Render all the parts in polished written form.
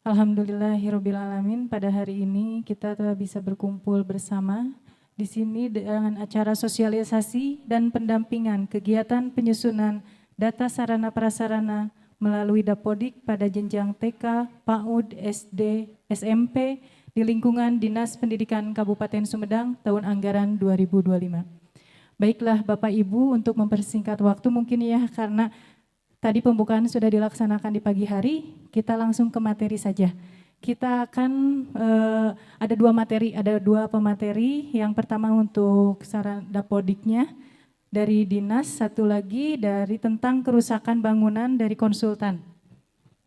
Alhamdulillahirabbil alamin, pada hari ini kita telah bisa berkumpul bersama di sini dengan acara sosialisasi dan pendampingan kegiatan penyusunan data sarana prasarana melalui Dapodik pada jenjang TK, PAUD, SD, SMP di lingkungan Dinas Pendidikan Kabupaten Sumedang tahun anggaran 2025. Baiklah Bapak Ibu, untuk mempersingkat waktu mungkin ya, karena tadi pembukaan sudah dilaksanakan di pagi hari, kita langsung ke materi saja. Kita akan ada dua pemateri. Yang pertama untuk saran Dapodiknya dari dinas, satu lagi dari tentang kerusakan bangunan dari konsultan.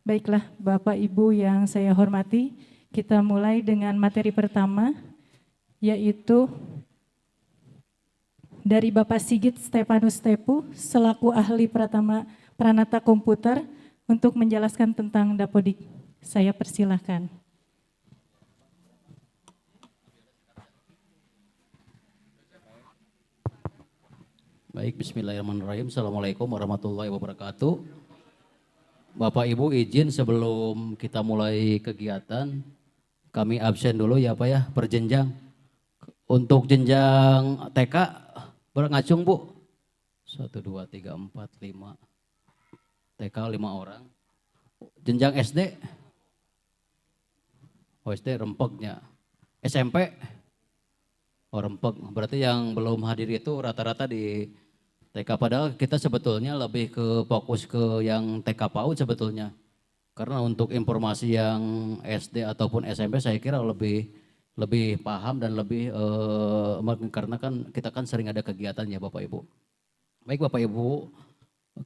Baiklah Bapak Ibu yang saya hormati, kita mulai dengan materi pertama, yaitu dari Bapak Sigit Stefanus Tepu selaku ahli Pranata Komputer untuk menjelaskan tentang Dapodik. Saya persilahkan. Baik, bismillahirrahmanirrahim. Assalamualaikum warahmatullahi wabarakatuh. Bapak Ibu izin sebelum kita mulai kegiatan, kami absen dulu ya Pak ya, berjenjang. Untuk jenjang TK, berngacung Bu? 1, 2, 3, 4, 5. TK 5 orang. Jenjang SD? Oh SD rempegnya. SMP? Oh rempeg. Berarti yang belum hadir itu rata-rata di TK. Padahal kita sebetulnya lebih ke fokus ke yang TK PAUD sebetulnya. Karena untuk informasi yang SD ataupun SMP saya kira lebih paham dan lebih karena kan kita kan sering ada kegiatan ya Bapak Ibu. Baik Bapak Ibu,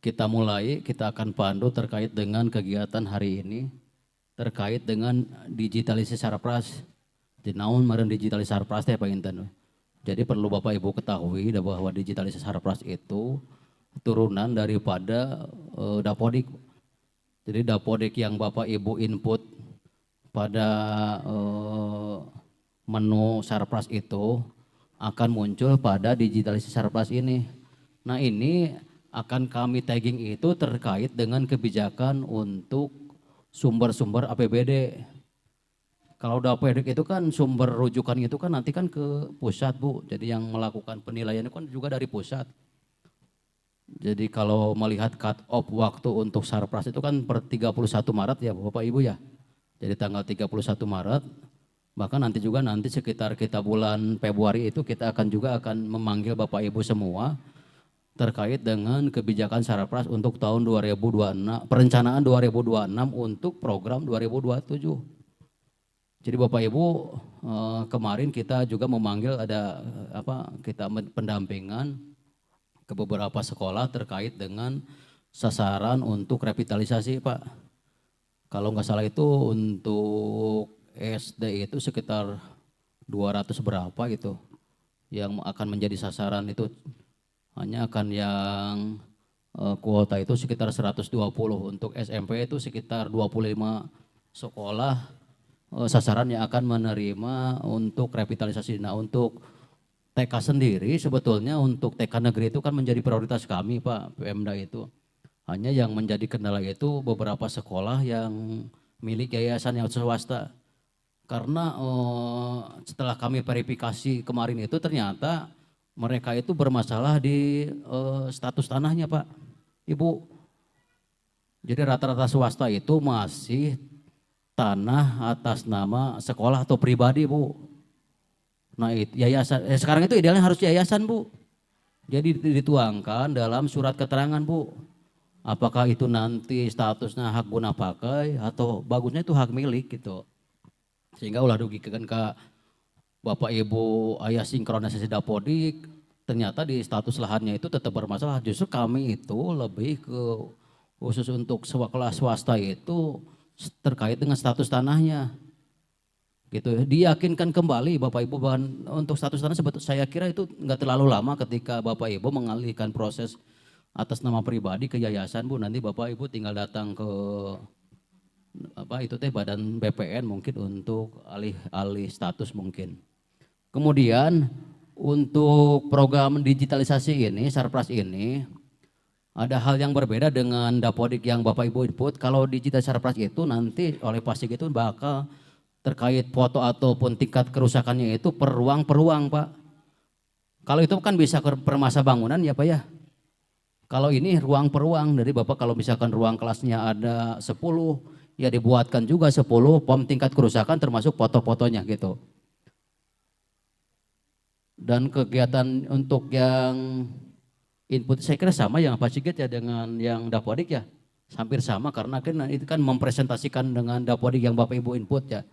kita mulai, kita akan pandu terkait dengan kegiatan hari ini terkait dengan digitalisasi sarpras. Di naon meureun digitalisasi sarpras teh panginten. Jadi perlu Bapak Ibu ketahui bahwa digitalisasi sarpras itu turunan daripada Dapodik. Jadi Dapodik yang Bapak Ibu input pada menu sarpras itu akan muncul pada digitalisasi sarpras ini. Nah ini akan kami tagging itu terkait dengan kebijakan untuk sumber-sumber APBD. Kalau Dapodik itu kan sumber rujukan itu kan nanti kan ke pusat Bu. Jadi yang melakukan penilaian itu kan juga dari pusat. Jadi kalau melihat cut off waktu untuk sarpras itu kan per 31 Maret ya Bapak Ibu ya. Jadi tanggal 31 Maret, bahkan nanti sekitar kita bulan Februari itu kita akan memanggil Bapak Ibu semua terkait dengan kebijakan sarpras untuk tahun 2026, perencanaan 2026 untuk program 2027. Jadi Bapak Ibu kemarin kita juga memanggil kita pendampingan ke beberapa sekolah terkait dengan sasaran untuk revitalisasi Pak. Kalau nggak salah itu untuk SD itu sekitar 200 berapa gitu yang akan menjadi sasaran itu, hanya akan yang kuota itu sekitar 120. Untuk SMP itu sekitar 25 sekolah sasaran yang akan menerima untuk revitalisasi. Nah untuk TK sendiri sebetulnya untuk TK negeri itu kan menjadi prioritas kami Pak Pemda itu. Hanya yang menjadi kendala itu beberapa sekolah yang milik yayasan yang swasta. Karena setelah kami verifikasi kemarin itu ternyata mereka itu bermasalah di status tanahnya Pak, Ibu. Jadi rata-rata swasta itu masih tanah atas nama sekolah atau pribadi Bu. Nah yayasan, sekarang itu idealnya harus yayasan Bu. Jadi dituangkan dalam surat keterangan Bu. Apakah itu nanti statusnya hak guna pakai atau bagusnya itu hak milik gitu. Sehingga ulah dugikan ke Bapak Ibu ayah sinkronisasi Dapodik, ternyata di status lahannya itu tetap bermasalah. Justru kami itu lebih ke khusus untuk kelas swasta itu terkait dengan status tanahnya. Gitu, diyakinkan kembali Bapak Ibu bahwa untuk status tanah saya kira itu nggak terlalu lama ketika Bapak Ibu mengalihkan proses atas nama pribadi ke yayasan Bu. Nanti Bapak Ibu tinggal datang ke badan BPN mungkin untuk alih status mungkin. Kemudian untuk program digitalisasi ini, Sarpras ini Ada hal yang berbeda dengan Dapodik yang Bapak Ibu input. Kalau digital Sarpras itu nanti oleh Pak Sigit itu bakal terkait foto ataupun tingkat kerusakannya itu per ruang Pak. Kalau itu kan bisa per masa bangunan ya Pak ya. Kalau ini ruang per ruang, jadi Bapak kalau misalkan ruang kelasnya ada 10, ya dibuatkan juga 10 pom tingkat kerusakan termasuk foto-fotonya gitu. Dan kegiatan untuk yang input saya kira sama yang Pak Sigit ya dengan yang Dapodik ya. Hampir sama karena kan itu kan mempresentasikan dengan Dapodik yang Bapak Ibu input ya.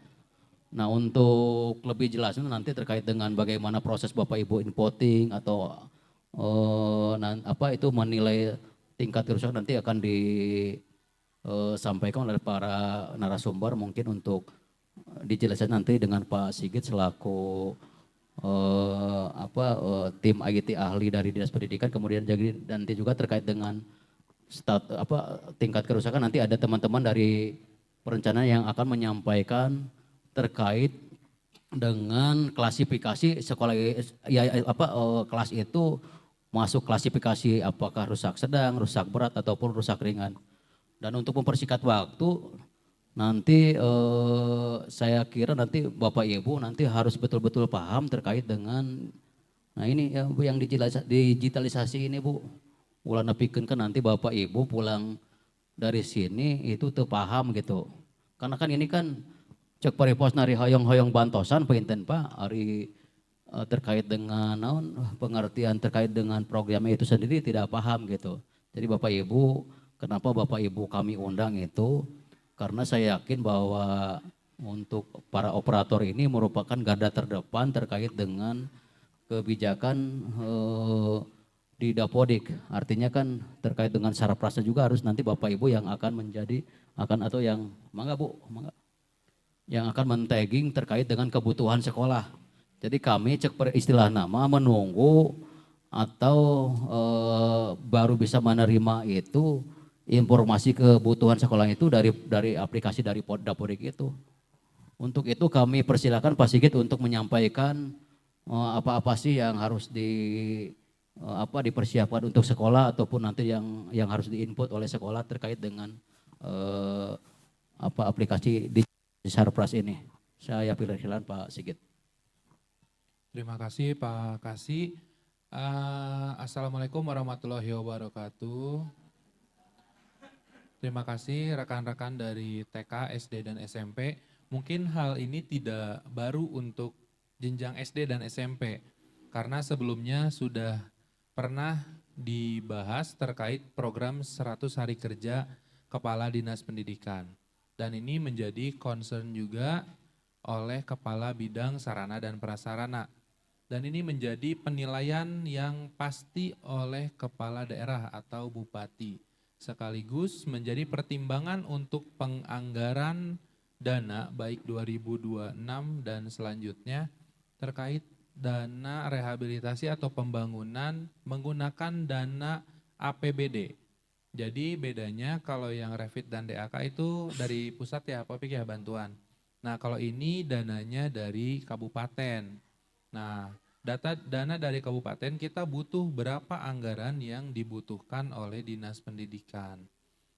Nah untuk lebih jelasnya nanti terkait dengan bagaimana proses Bapak Ibu inputting atau apa itu menilai tingkat kerusakan nanti akan disampaikan oleh para narasumber mungkin untuk dijelaskan nanti dengan Pak Sigit selaku tim IT ahli dari Dinas Pendidikan, kemudian jadi nanti juga terkait dengan tingkat kerusakan nanti ada teman-teman dari perencanaan yang akan menyampaikan terkait dengan klasifikasi sekolah kelas itu masuk klasifikasi apakah rusak sedang, rusak berat ataupun rusak ringan. Dan untuk mempersingkat waktu nanti saya kira nanti Bapak Ibu nanti harus betul-betul paham terkait dengan nah ini yang digitalisasi ini Bu. Ulah nepikeun kan nanti Bapak Ibu pulang dari sini itu tuh paham gitu. Karena kan ini kan cek paripos nari hoyong-hoyong bantosan pinten Pak hari terkait dengan pengertian terkait dengan programnya itu sendiri tidak paham gitu. Jadi Bapak Ibu, kenapa Bapak Ibu kami undang itu karena saya yakin bahwa untuk para operator ini merupakan garda terdepan terkait dengan kebijakan di Dapodik. Artinya kan terkait dengan Sarprasa juga harus nanti Bapak Ibu yang akan menjadi atau yang mangga Bu, mangga yang akan men-tagging terkait dengan kebutuhan sekolah. Jadi kami cek per istilah nama menunggu atau baru bisa menerima itu informasi kebutuhan sekolah itu dari aplikasi dari Dapodik itu. Untuk itu kami persilakan Pak Sigit untuk menyampaikan apa-apa sih yang harus dipersiapkan untuk sekolah ataupun nanti yang harus diinput oleh sekolah terkait dengan aplikasi di Sarpras ini. Saya persilakan Pak Sigit. Terima kasih Pak Kasih. Assalamualaikum warahmatullahi wabarakatuh. Terima kasih rekan-rekan dari TK, SD, dan SMP. Mungkin hal ini tidak baru untuk jenjang SD dan SMP, karena sebelumnya sudah pernah dibahas terkait program 100 hari kerja Kepala Dinas Pendidikan. Dan ini menjadi concern juga oleh Kepala Bidang Sarana dan Prasarana. Dan ini menjadi penilaian yang pasti oleh Kepala Daerah atau Bupati. Sekaligus menjadi pertimbangan untuk penganggaran dana baik 2026 dan selanjutnya terkait dana rehabilitasi atau pembangunan menggunakan dana APBD. Jadi bedanya kalau yang Revit dan DAK itu dari pusat ya Pak Pik ya bantuan. Nah kalau ini dananya dari kabupaten. Nah dana dari kabupaten kita butuh berapa anggaran yang dibutuhkan oleh Dinas Pendidikan.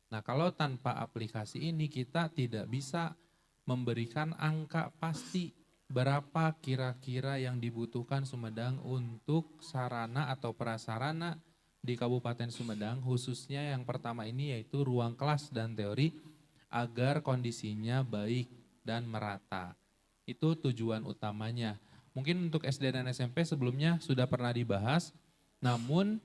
Nah kalau tanpa aplikasi ini kita tidak bisa memberikan angka pasti berapa kira-kira yang dibutuhkan Sumedang untuk sarana atau prasarana di Kabupaten Sumedang, khususnya yang pertama ini yaitu ruang kelas dan teori agar kondisinya baik dan merata. Itu tujuan utamanya. Mungkin untuk SD dan SMP sebelumnya sudah pernah dibahas, namun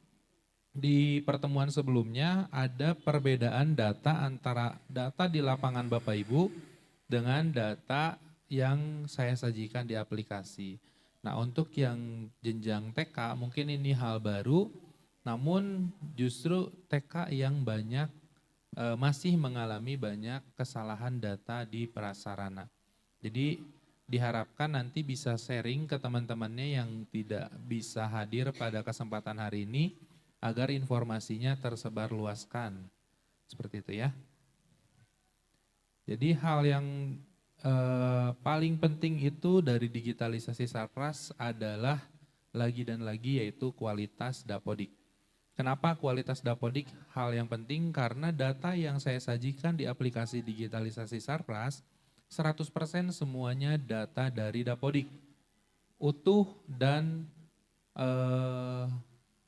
di pertemuan sebelumnya ada perbedaan data antara data di lapangan Bapak Ibu dengan data yang saya sajikan di aplikasi. Nah untuk yang jenjang TK mungkin ini hal baru, namun justru TK yang banyak masih mengalami banyak kesalahan data di prasarana. Jadi diharapkan nanti bisa sharing ke teman-temannya yang tidak bisa hadir pada kesempatan hari ini agar informasinya tersebar luaskan. Seperti itu ya. Jadi hal yang paling penting itu dari digitalisasi Sarpras adalah lagi dan lagi yaitu kualitas Dapodik. Kenapa kualitas Dapodik hal yang penting? Karena data yang saya sajikan di aplikasi digitalisasi Sarpras 100% semuanya data dari Dapodik. Utuh dan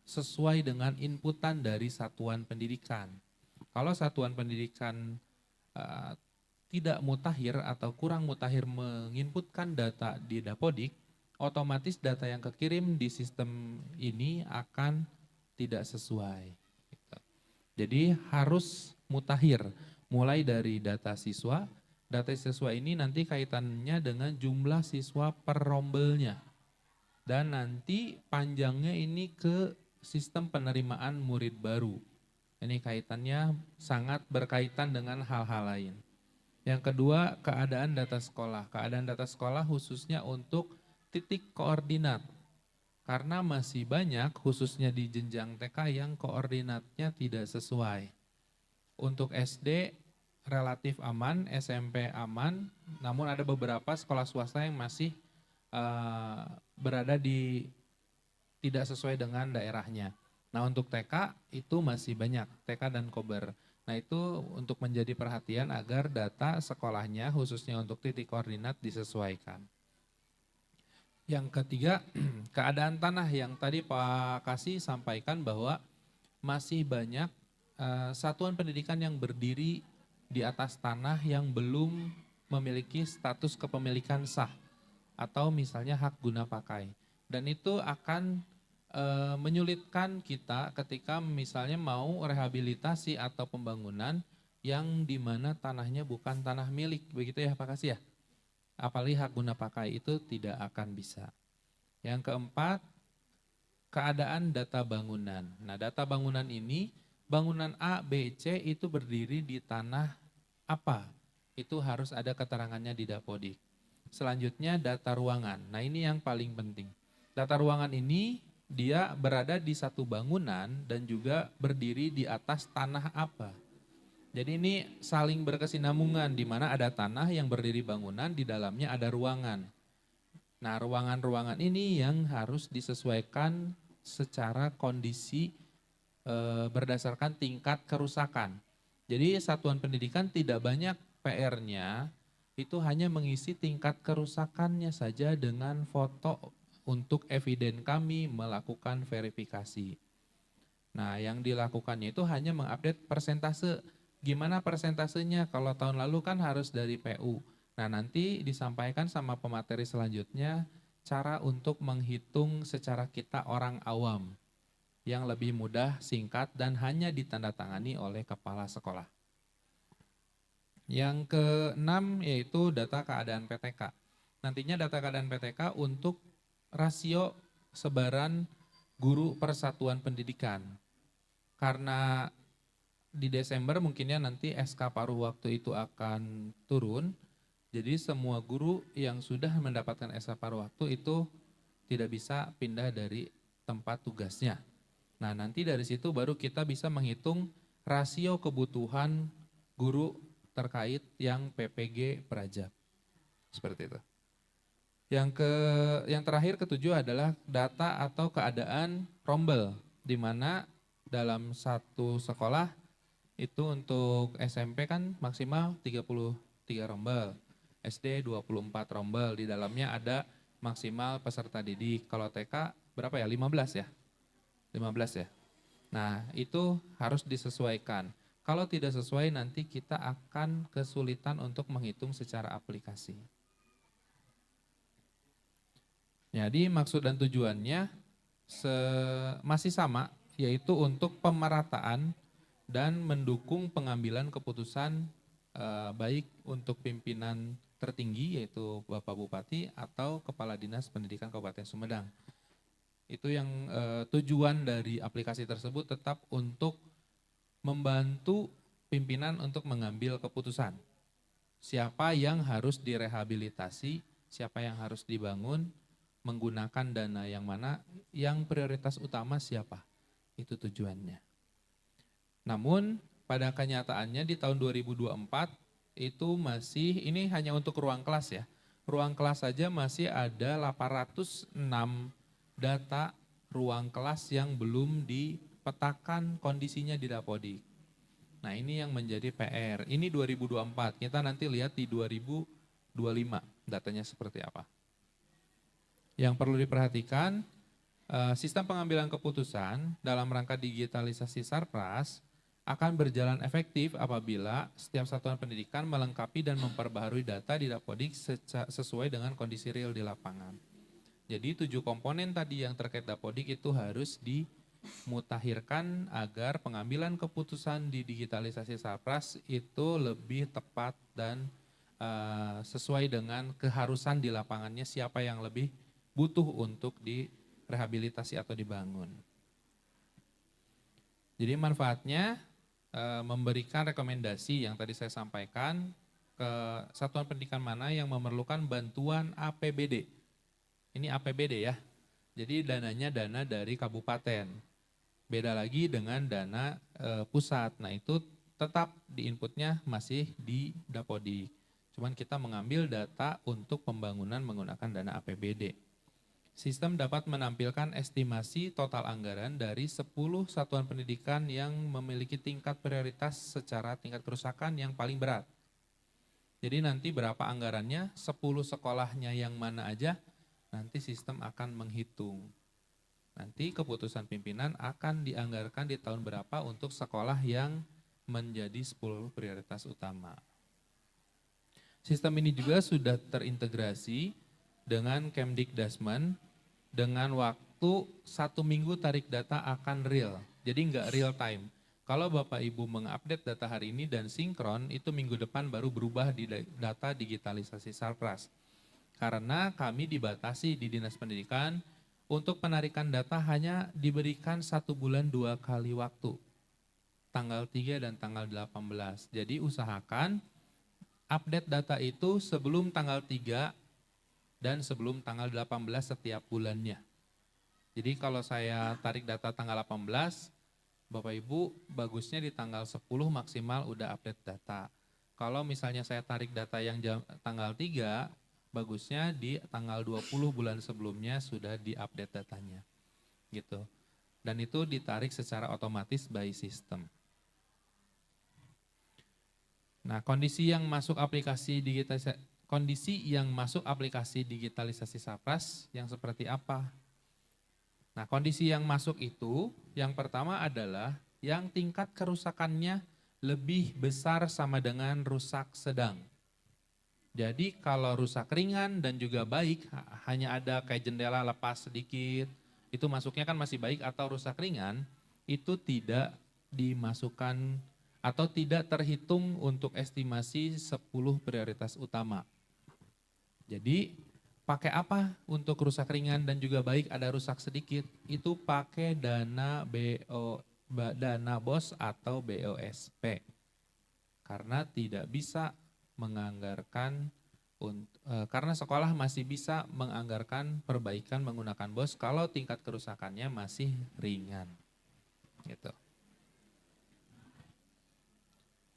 sesuai dengan inputan dari satuan pendidikan. Kalau satuan pendidikan tidak mutakhir atau kurang mutakhir menginputkan data di Dapodik, otomatis data yang kekirim di sistem ini akan tidak sesuai. Gitu. Jadi harus mutakhir, mulai dari data siswa. Data siswa ini nanti kaitannya dengan jumlah siswa per rombelnya. Dan nanti panjangnya ini ke sistem penerimaan murid baru. Ini kaitannya sangat berkaitan dengan hal-hal lain. Yang kedua, keadaan data sekolah. Keadaan data sekolah khususnya untuk titik koordinat. Karena masih banyak khususnya di jenjang TK yang koordinatnya tidak sesuai. Untuk SD relatif aman, SMP aman, namun ada beberapa sekolah swasta yang masih berada di tidak sesuai dengan daerahnya. Nah untuk TK itu masih banyak, TK dan Kober. Nah itu untuk menjadi perhatian agar data sekolahnya khususnya untuk titik koordinat disesuaikan. Yang ketiga, keadaan tanah yang tadi Pak Kasih sampaikan bahwa masih banyak satuan pendidikan yang berdiri di atas tanah yang belum memiliki status kepemilikan sah atau misalnya hak guna pakai. Dan itu akan menyulitkan kita ketika misalnya mau rehabilitasi atau pembangunan yang dimana tanahnya bukan tanah milik, begitu ya Pak Kasih ya? Apalagi hak guna pakai itu tidak akan bisa. Yang keempat, keadaan data bangunan. Nah data bangunan ini, bangunan A, B, C itu berdiri di tanah apa? Itu harus ada keterangannya di Dapodik. Selanjutnya data ruangan. Nah ini yang paling penting. Data ruangan ini dia berada di satu bangunan dan juga berdiri di atas tanah apa. Jadi ini saling berkesinambungan di mana ada tanah yang berdiri bangunan, di dalamnya ada ruangan. Nah ruangan-ruangan ini yang harus disesuaikan secara kondisi berdasarkan tingkat kerusakan. Jadi satuan pendidikan tidak banyak PR-nya, itu hanya mengisi tingkat kerusakannya saja dengan foto untuk eviden kami melakukan verifikasi. Nah yang dilakukannya itu hanya mengupdate persentase. Gimana persentasenya? Kalau tahun lalu kan harus dari PU. Nah nanti disampaikan sama pemateri selanjutnya cara untuk menghitung secara kita orang awam yang lebih mudah, singkat, dan hanya ditandatangani oleh kepala sekolah. Yang keenam yaitu data keadaan PTK. Nantinya data keadaan PTK untuk rasio sebaran guru persatuan pendidikan. Karena di Desember mungkinnya nanti SK paruh waktu itu akan turun. Jadi semua guru yang sudah mendapatkan SK paruh waktu itu tidak bisa pindah dari tempat tugasnya. Nah nanti dari situ baru kita bisa menghitung rasio kebutuhan guru terkait yang PPG Prajab. Seperti itu. Yang terakhir ketujuh adalah data atau keadaan rombel, di mana dalam satu sekolah itu untuk SMP kan maksimal 33 rombel, SD 24 rombel, di dalamnya ada maksimal peserta didik. Kalau TK berapa ya? 15 ya? 15 ya? Nah itu harus disesuaikan. Kalau tidak sesuai nanti kita akan kesulitan untuk menghitung secara aplikasi. Jadi maksud dan tujuannya masih sama, yaitu untuk pemerataan dan mendukung pengambilan keputusan baik untuk pimpinan tertinggi yaitu Bapak Bupati atau Kepala Dinas Pendidikan Kabupaten Sumedang. Itu yang tujuan dari aplikasi tersebut tetap untuk membantu pimpinan untuk mengambil keputusan. Siapa yang harus direhabilitasi, siapa yang harus dibangun, menggunakan dana yang mana, yang prioritas utama siapa. Itu tujuannya. Namun pada kenyataannya di tahun 2024 itu masih, ini hanya untuk ruang kelas ya. Ruang kelas saja masih ada 806 data ruang kelas yang belum petakan kondisinya di Dapodik. Nah ini yang menjadi PR. Ini 2024, kita nanti lihat di 2025 datanya seperti apa. Yang perlu diperhatikan, sistem pengambilan keputusan dalam rangka digitalisasi Sarpras akan berjalan efektif apabila setiap satuan pendidikan melengkapi dan memperbaharui data di Dapodik sesuai dengan kondisi real di lapangan. Jadi 7 komponen tadi yang terkait Dapodik itu harus dimutakhirkan agar pengambilan keputusan di digitalisasi Sarpras itu lebih tepat dan sesuai dengan keharusan di lapangannya, siapa yang lebih butuh untuk direhabilitasi atau dibangun. Jadi manfaatnya memberikan rekomendasi yang tadi saya sampaikan ke satuan pendidikan mana yang memerlukan bantuan APBD. Ini APBD ya, jadi dananya dana dari kabupaten. Beda lagi dengan dana pusat, nah itu tetap di inputnya masih di Dapodik. Cuman kita mengambil data untuk pembangunan menggunakan dana APBD. Sistem dapat menampilkan estimasi total anggaran dari 10 satuan pendidikan yang memiliki tingkat prioritas secara tingkat kerusakan yang paling berat. Jadi nanti berapa anggarannya, 10 sekolahnya yang mana aja, nanti sistem akan menghitung. Nanti keputusan pimpinan akan dianggarkan di tahun berapa untuk sekolah yang menjadi 10 prioritas utama. Sistem ini juga sudah terintegrasi dengan Kemdikdasmen dengan waktu 1 minggu tarik data akan real. Jadi enggak real time. Kalau Bapak Ibu mengupdate data hari ini dan sinkron, itu minggu depan baru berubah di data digitalisasi Sarpras. Karena kami dibatasi di Dinas Pendidikan untuk penarikan data hanya diberikan 1 bulan 2 kali waktu. Tanggal 3 dan tanggal 18. Jadi usahakan update data itu sebelum tanggal 3 dan sebelum tanggal 18 setiap bulannya. Jadi kalau saya tarik data tanggal 18, Bapak Ibu bagusnya di tanggal 10 maksimal udah update data. Kalau misalnya saya tarik data yang tanggal 3, bagusnya di tanggal 20 bulan sebelumnya sudah diupdate datanya. Gitu. Dan itu ditarik secara otomatis by system. Nah, kondisi yang masuk aplikasi digitalisasi Sarpras yang seperti apa? Nah, kondisi yang masuk itu yang pertama adalah yang tingkat kerusakannya lebih besar sama dengan rusak sedang. Jadi kalau rusak ringan dan juga baik, hanya ada kayak jendela lepas sedikit, itu masuknya kan masih baik, atau rusak ringan, itu tidak dimasukkan atau tidak terhitung untuk estimasi 10 prioritas utama. Jadi pakai apa untuk rusak ringan dan juga baik ada rusak sedikit? Itu pakai dana BOS atau BOSP. Karena tidak bisa menganggarkan karena sekolah masih bisa menganggarkan perbaikan menggunakan BOS kalau tingkat kerusakannya masih ringan. Gitu.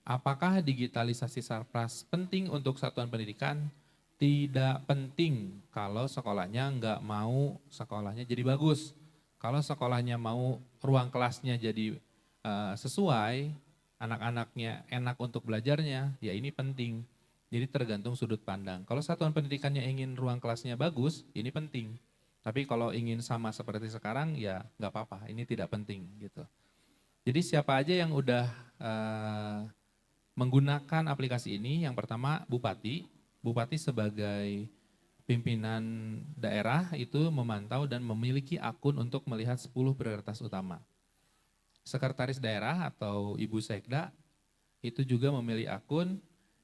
Apakah digitalisasi Sarpras penting untuk satuan pendidikan? Tidak penting kalau sekolahnya nggak mau sekolahnya jadi bagus. Kalau sekolahnya mau ruang kelasnya jadi sesuai, anak-anaknya enak untuk belajarnya, ya ini penting. Jadi tergantung sudut pandang. Kalau satuan pendidikannya ingin ruang kelasnya bagus, ini penting. Tapi kalau ingin sama seperti sekarang, ya nggak apa-apa, ini tidak penting gitu. Jadi siapa aja yang udah menggunakan aplikasi ini, yang pertama Bupati. Bupati sebagai pimpinan daerah itu memantau dan memiliki akun untuk melihat 10 prioritas utama. Sekretaris daerah atau Ibu Sekda itu juga memilih akun,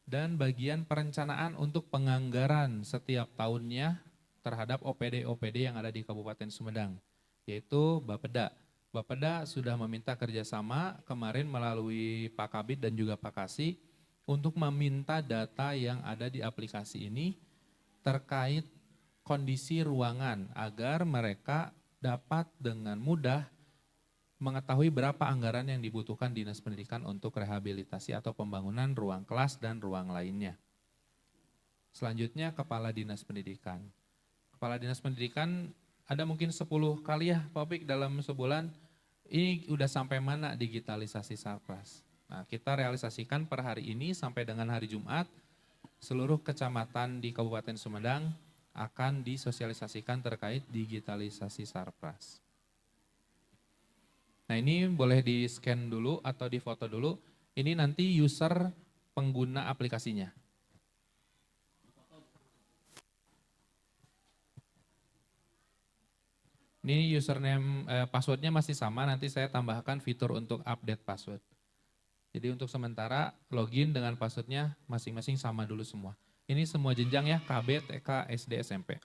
dan bagian perencanaan untuk penganggaran setiap tahunnya terhadap OPD-OPD yang ada di Kabupaten Sumedang, yaitu Bapeda. Bapeda sudah meminta kerjasama kemarin melalui Pak Kabid dan juga Pak Kasih untuk meminta data yang ada di aplikasi ini terkait kondisi ruangan agar mereka dapat dengan mudah mengetahui berapa anggaran yang dibutuhkan Dinas Pendidikan untuk rehabilitasi atau pembangunan ruang kelas dan ruang lainnya. Selanjutnya Kepala Dinas Pendidikan. Kepala Dinas Pendidikan ada mungkin 10 kali ya Pak Opik dalam sebulan ini udah sampai mana digitalisasi Sarpras. Nah, kita realisasikan per hari ini sampai dengan hari Jumat, seluruh kecamatan di Kabupaten Sumedang akan disosialisasikan terkait digitalisasi Sarpras. Nah, ini boleh di-scan dulu atau di-foto dulu. Ini nanti user pengguna aplikasinya. Ini username passwordnya masih sama, nanti saya tambahkan fitur untuk update password. Jadi untuk sementara login dengan passwordnya masing-masing sama dulu semua. Ini semua jenjang ya, KB, TK, SD, SMP.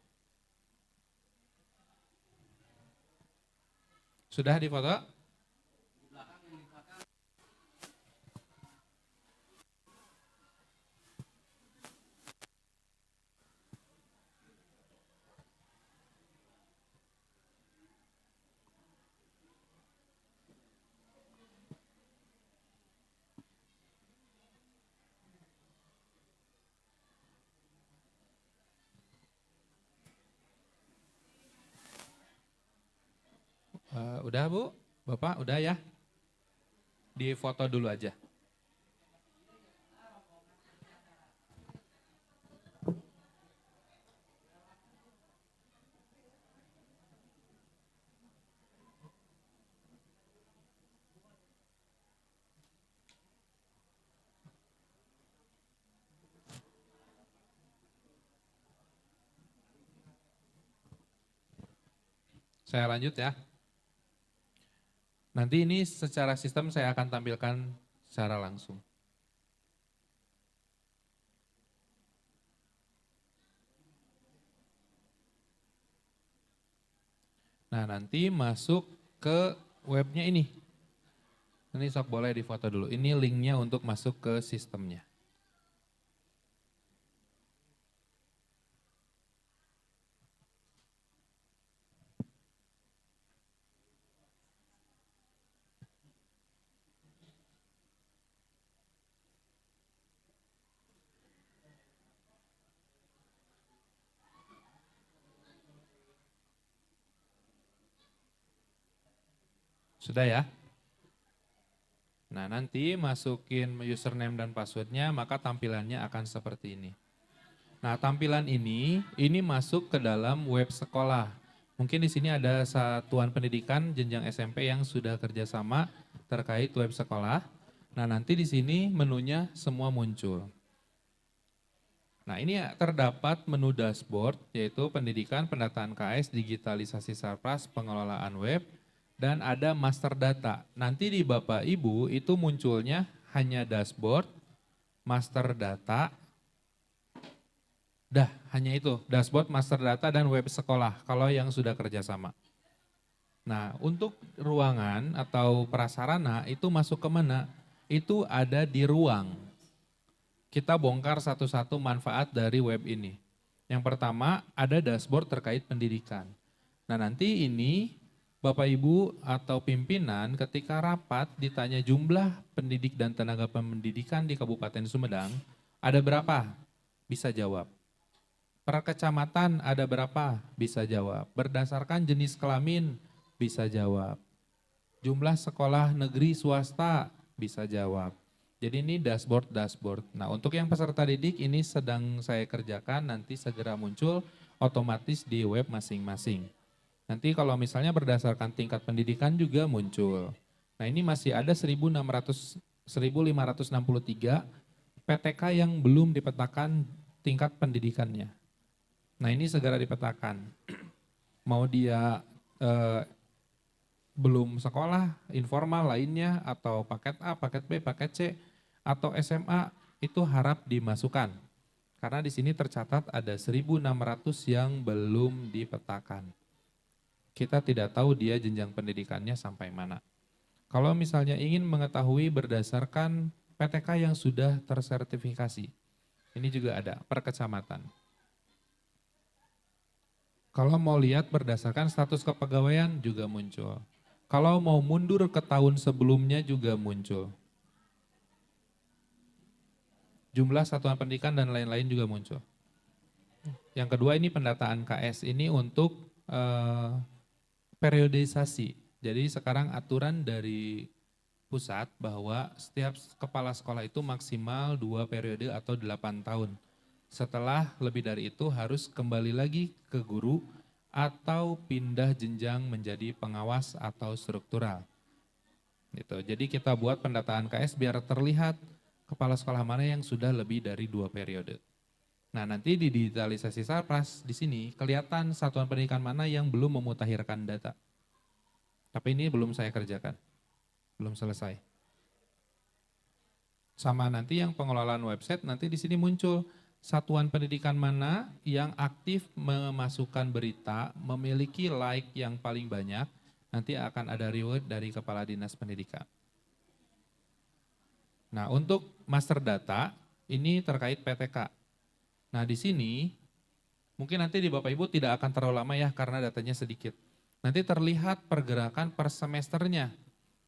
Sudah difoto? Udah Bu, Bapak udah ya? Di foto dulu aja. Saya lanjut ya. Nanti ini secara sistem saya akan tampilkan secara langsung. Nah, nanti masuk ke webnya ini. Ini sok boleh difoto dulu. Ini linknya untuk masuk ke sistemnya. Sudah ya? Nah, nanti masukin username dan passwordnya, maka tampilannya akan seperti ini. Nah, tampilan ini masuk ke dalam web sekolah. Mungkin di sini ada satuan pendidikan jenjang SMP yang sudah kerjasama terkait web sekolah. Nah, nanti di sini menunya semua muncul. Nah, ini terdapat menu dashboard, yaitu pendidikan, pendataan KS, digitalisasi Sarpras, pengelolaan web, dan ada master data. Nanti di Bapak Ibu itu munculnya hanya dashboard, master data, dah hanya itu, dashboard, master data, dan web sekolah kalau yang sudah kerjasama. Nah, untuk ruangan atau prasarana itu masuk ke mana? Itu ada di ruang. Kita bongkar satu-satu manfaat dari web ini. Yang pertama ada dashboard terkait pendidikan. Nah, nanti ini Bapak Ibu atau pimpinan ketika rapat ditanya jumlah pendidik dan tenaga pendidikan di Kabupaten Sumedang, ada berapa? Bisa jawab. Per kecamatan ada berapa? Bisa jawab. Berdasarkan jenis kelamin, bisa jawab. Jumlah sekolah negeri swasta, bisa jawab. Jadi ini dashboard. Nah, untuk yang peserta didik ini sedang saya kerjakan, nanti segera muncul otomatis di web masing-masing. Nanti kalau misalnya berdasarkan tingkat pendidikan juga muncul. Nah, ini masih ada 1563 PTK yang belum dipetakan tingkat pendidikannya. Nah, ini segera dipetakan. Mau dia belum sekolah, informal lainnya, atau paket A, paket B, paket C, atau SMA, itu harap dimasukkan. Karena di sini tercatat ada 1.600 yang belum dipetakan. Kita tidak tahu dia jenjang pendidikannya sampai mana. Kalau misalnya ingin mengetahui berdasarkan PTK yang sudah tersertifikasi, ini juga ada per kecamatan. Kalau mau lihat berdasarkan status kepegawaian juga muncul. Kalau mau mundur ke tahun sebelumnya juga muncul. Jumlah satuan pendidikan dan lain-lain juga muncul. Yang kedua ini pendataan KS, ini untuk periodisasi. Jadi sekarang aturan dari pusat bahwa setiap kepala sekolah itu maksimal 2 periode atau 8 tahun. Setelah lebih dari itu harus kembali lagi ke guru atau pindah jenjang menjadi pengawas atau struktural. Gitu. Jadi kita buat pendataan KS biar terlihat kepala sekolah mana yang sudah lebih dari 2 periode. Nah, nanti di digitalisasi Sarpras di sini kelihatan satuan pendidikan mana yang belum memutakhirkan data. Tapi ini belum saya kerjakan. Belum selesai. Sama nanti yang pengelolaan website, nanti di sini muncul satuan pendidikan mana yang aktif memasukkan berita, memiliki like yang paling banyak, nanti akan ada reward dari Kepala Dinas Pendidikan. Nah, untuk master data, ini terkait PTK. Nah, di sini, mungkin nanti di Bapak Ibu tidak akan terlalu lama ya, karena datanya sedikit. Nanti terlihat pergerakan per semesternya,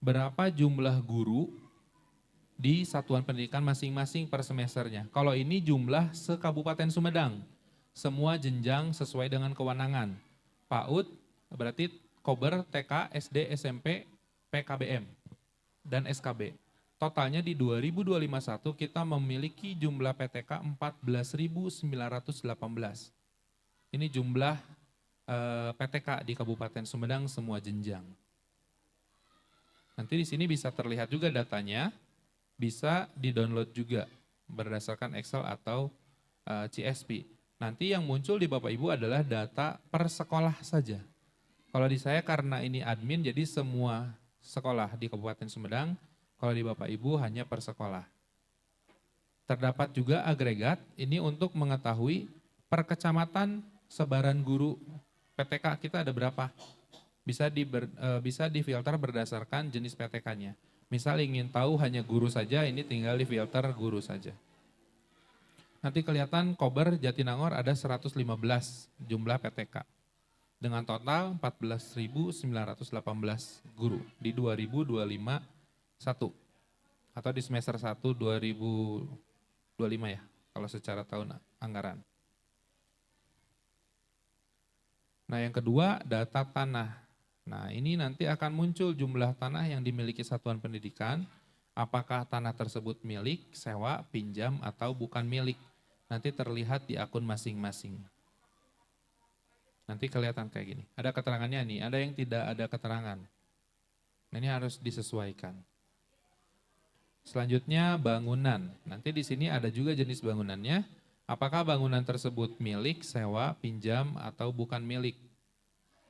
berapa jumlah guru di satuan pendidikan masing-masing per semesternya. Kalau ini jumlah se-Kabupaten Sumedang, semua jenjang sesuai dengan kewenangan. PAUD berarti Kober, TK, SD, SMP, PKBM, dan SKB. Totalnya di 2021 kita memiliki jumlah PTK 14.918. Ini jumlah PTK di Kabupaten Sumedang semua jenjang. Nanti di sini bisa terlihat juga datanya, bisa di-download juga berdasarkan Excel atau CSV. Nanti yang muncul di Bapak Ibu adalah data per sekolah saja. Kalau di saya karena ini admin, jadi semua sekolah di Kabupaten Sumedang, kalau di Bapak Ibu hanya per sekolah. Terdapat juga agregat, ini untuk mengetahui per kecamatan sebaran guru PTK kita ada berapa. Bisa difilter berdasarkan jenis PTK-nya. Misal ingin tahu hanya guru saja, ini tinggal difilter guru saja. Nanti kelihatan Kober Jatinangor ada 115 jumlah PTK. Dengan total 14.918 guru di 2025 1 atau di semester 1 2025 ya, kalau secara tahun anggaran. Nah, yang kedua data tanah. Nah, ini nanti akan muncul jumlah tanah yang dimiliki satuan pendidikan, apakah tanah tersebut milik, sewa, pinjam, atau bukan milik. Nanti terlihat di akun masing-masing. Nanti kelihatan kayak gini. Ada keterangannya nih, ada yang tidak ada keterangan. Nah, ini harus disesuaikan. Selanjutnya bangunan. Nanti di sini ada juga jenis bangunannya. Apakah bangunan tersebut milik, sewa, pinjam, atau bukan milik?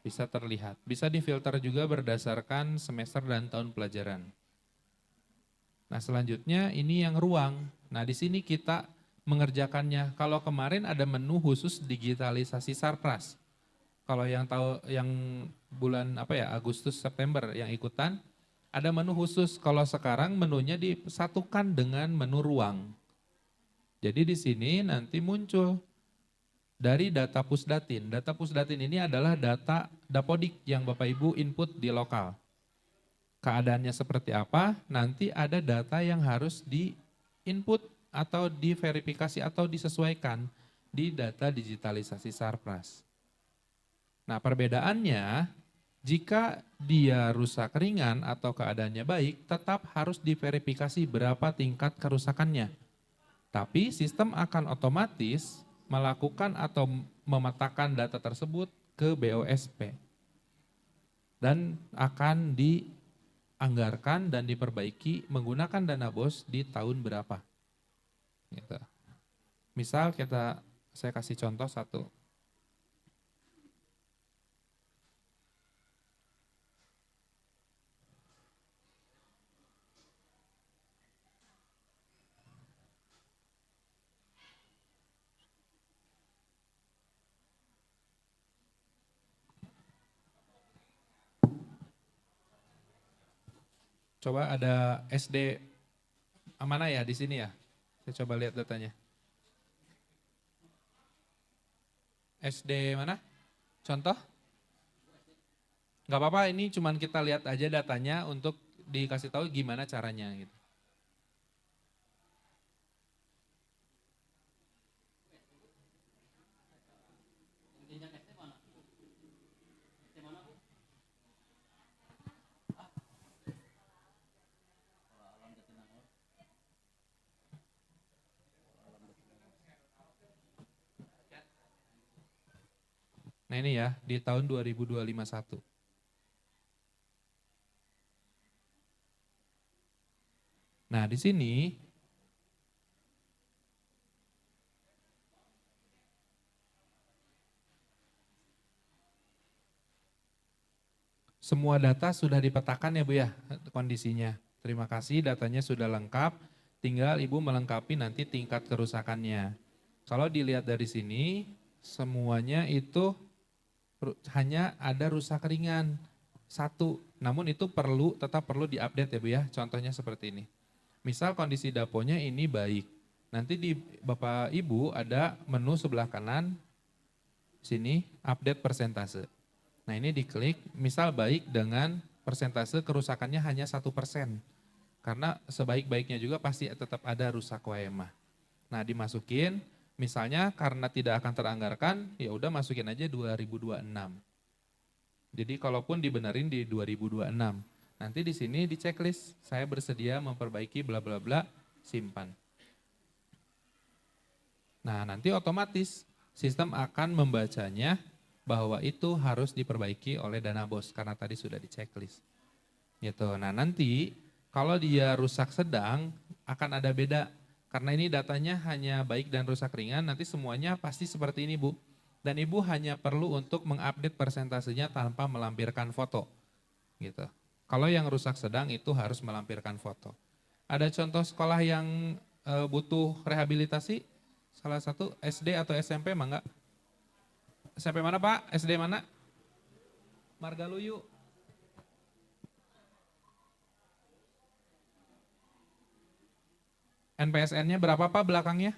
Bisa terlihat. Bisa difilter juga berdasarkan semester dan tahun pelajaran. Nah, selanjutnya ini yang ruang. Nah, di sini kita mengerjakannya. Kalau kemarin ada menu khusus digitalisasi Sarpras. Kalau yang tahu yang bulan Agustus September yang ikutan ada menu khusus. Kalau sekarang menunya disatukan dengan menu ruang. Jadi di sini nanti muncul dari data Pusdatin. Data Pusdatin ini adalah data Dapodik yang Bapak Ibu input di lokal. Keadaannya seperti apa, nanti ada data yang harus di-input atau diverifikasi atau disesuaikan di data digitalisasi Sarpras. Nah, perbedaannya jika dia rusak ringan atau keadaannya baik, tetap harus diverifikasi berapa tingkat kerusakannya. Tapi sistem akan otomatis melakukan atau memetakan data tersebut ke BOSP. Dan akan dianggarkan dan diperbaiki menggunakan dana BOS di tahun berapa. Gitu. Misal saya kasih contoh satu. Coba ada SD mana ya di sini ya? Saya coba lihat datanya. SD mana? Contoh? Gak apa-apa, ini cuman kita lihat aja datanya untuk dikasih tahu gimana caranya gitu. Nah ini ya, di tahun 2021. Nah di sini semua data sudah dipetakan ya Bu ya kondisinya. Terima kasih, datanya sudah lengkap, tinggal Ibu melengkapi nanti tingkat kerusakannya. Kalau dilihat dari sini, semuanya itu hanya ada rusak ringan, satu. Namun itu tetap perlu diupdate ya Bu ya, contohnya seperti ini. Misal kondisi daponya ini baik, nanti di Bapak Ibu ada menu sebelah kanan, sini update persentase. Nah ini diklik, misal baik dengan persentase kerusakannya hanya 1%. Karena sebaik-baiknya juga pasti tetap ada rusak wae mah. Nah dimasukin, misalnya karena tidak akan teranggarkan, ya udah masukin aja 2026. Jadi kalaupun dibenerin di 2026, nanti di sini di checklist, saya bersedia memperbaiki bla bla bla, simpan. Nah nanti otomatis sistem akan membacanya bahwa itu harus diperbaiki oleh dana bos karena tadi sudah di checklist. Gitu. Nah nanti kalau dia rusak sedang akan ada beda karena ini datanya hanya baik dan rusak ringan, nanti semuanya pasti seperti ini Bu. Dan Ibu hanya perlu untuk mengupdate persentasenya tanpa melampirkan foto. Gitu. Kalau yang rusak sedang itu harus melampirkan foto. Ada contoh sekolah yang butuh rehabilitasi? Salah satu SD atau SMP mangga? SMP mana Pak? SD mana? Margaluyu. NPSN-nya berapa Pak belakangnya?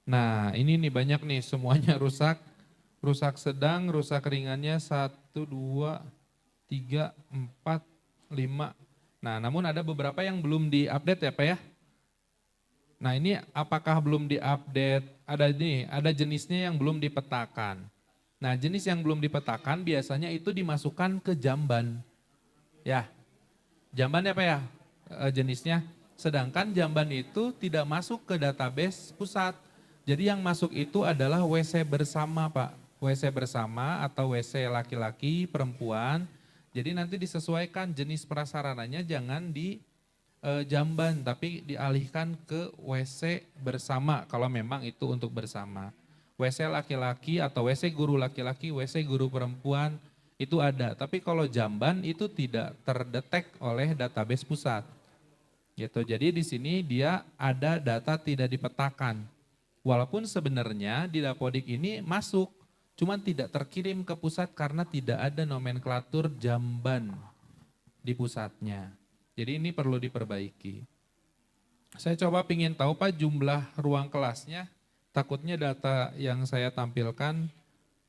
Nah ini nih banyak nih semuanya rusak. Rusak sedang, rusak ringannya 1, 2, 3, 4, 5. Nah namun ada beberapa yang belum diupdate ya Pak ya. Nah ini apakah belum diupdate? Ada jenisnya yang belum dipetakan. Nah jenis yang belum dipetakan biasanya itu dimasukkan ke jamban. Ya, jamban apa ya jenisnya? Sedangkan jamban itu tidak masuk ke database pusat. Jadi yang masuk itu adalah WC bersama Pak. WC bersama atau WC laki-laki, perempuan. Jadi nanti disesuaikan jenis prasarananya jangan di jamban tapi dialihkan ke WC bersama kalau memang itu untuk bersama. WC laki-laki atau WC guru laki-laki, WC guru perempuan itu ada. Tapi kalau jamban itu tidak terdetek oleh database pusat. Gitu. Jadi di sini dia ada data tidak dipetakan. Walaupun sebenarnya di Dapodik ini masuk, cuman tidak terkirim ke pusat karena tidak ada nomenklatur jamban di pusatnya. Jadi ini perlu diperbaiki. Saya coba pingin tahu Pak jumlah ruang kelasnya, takutnya data yang saya tampilkan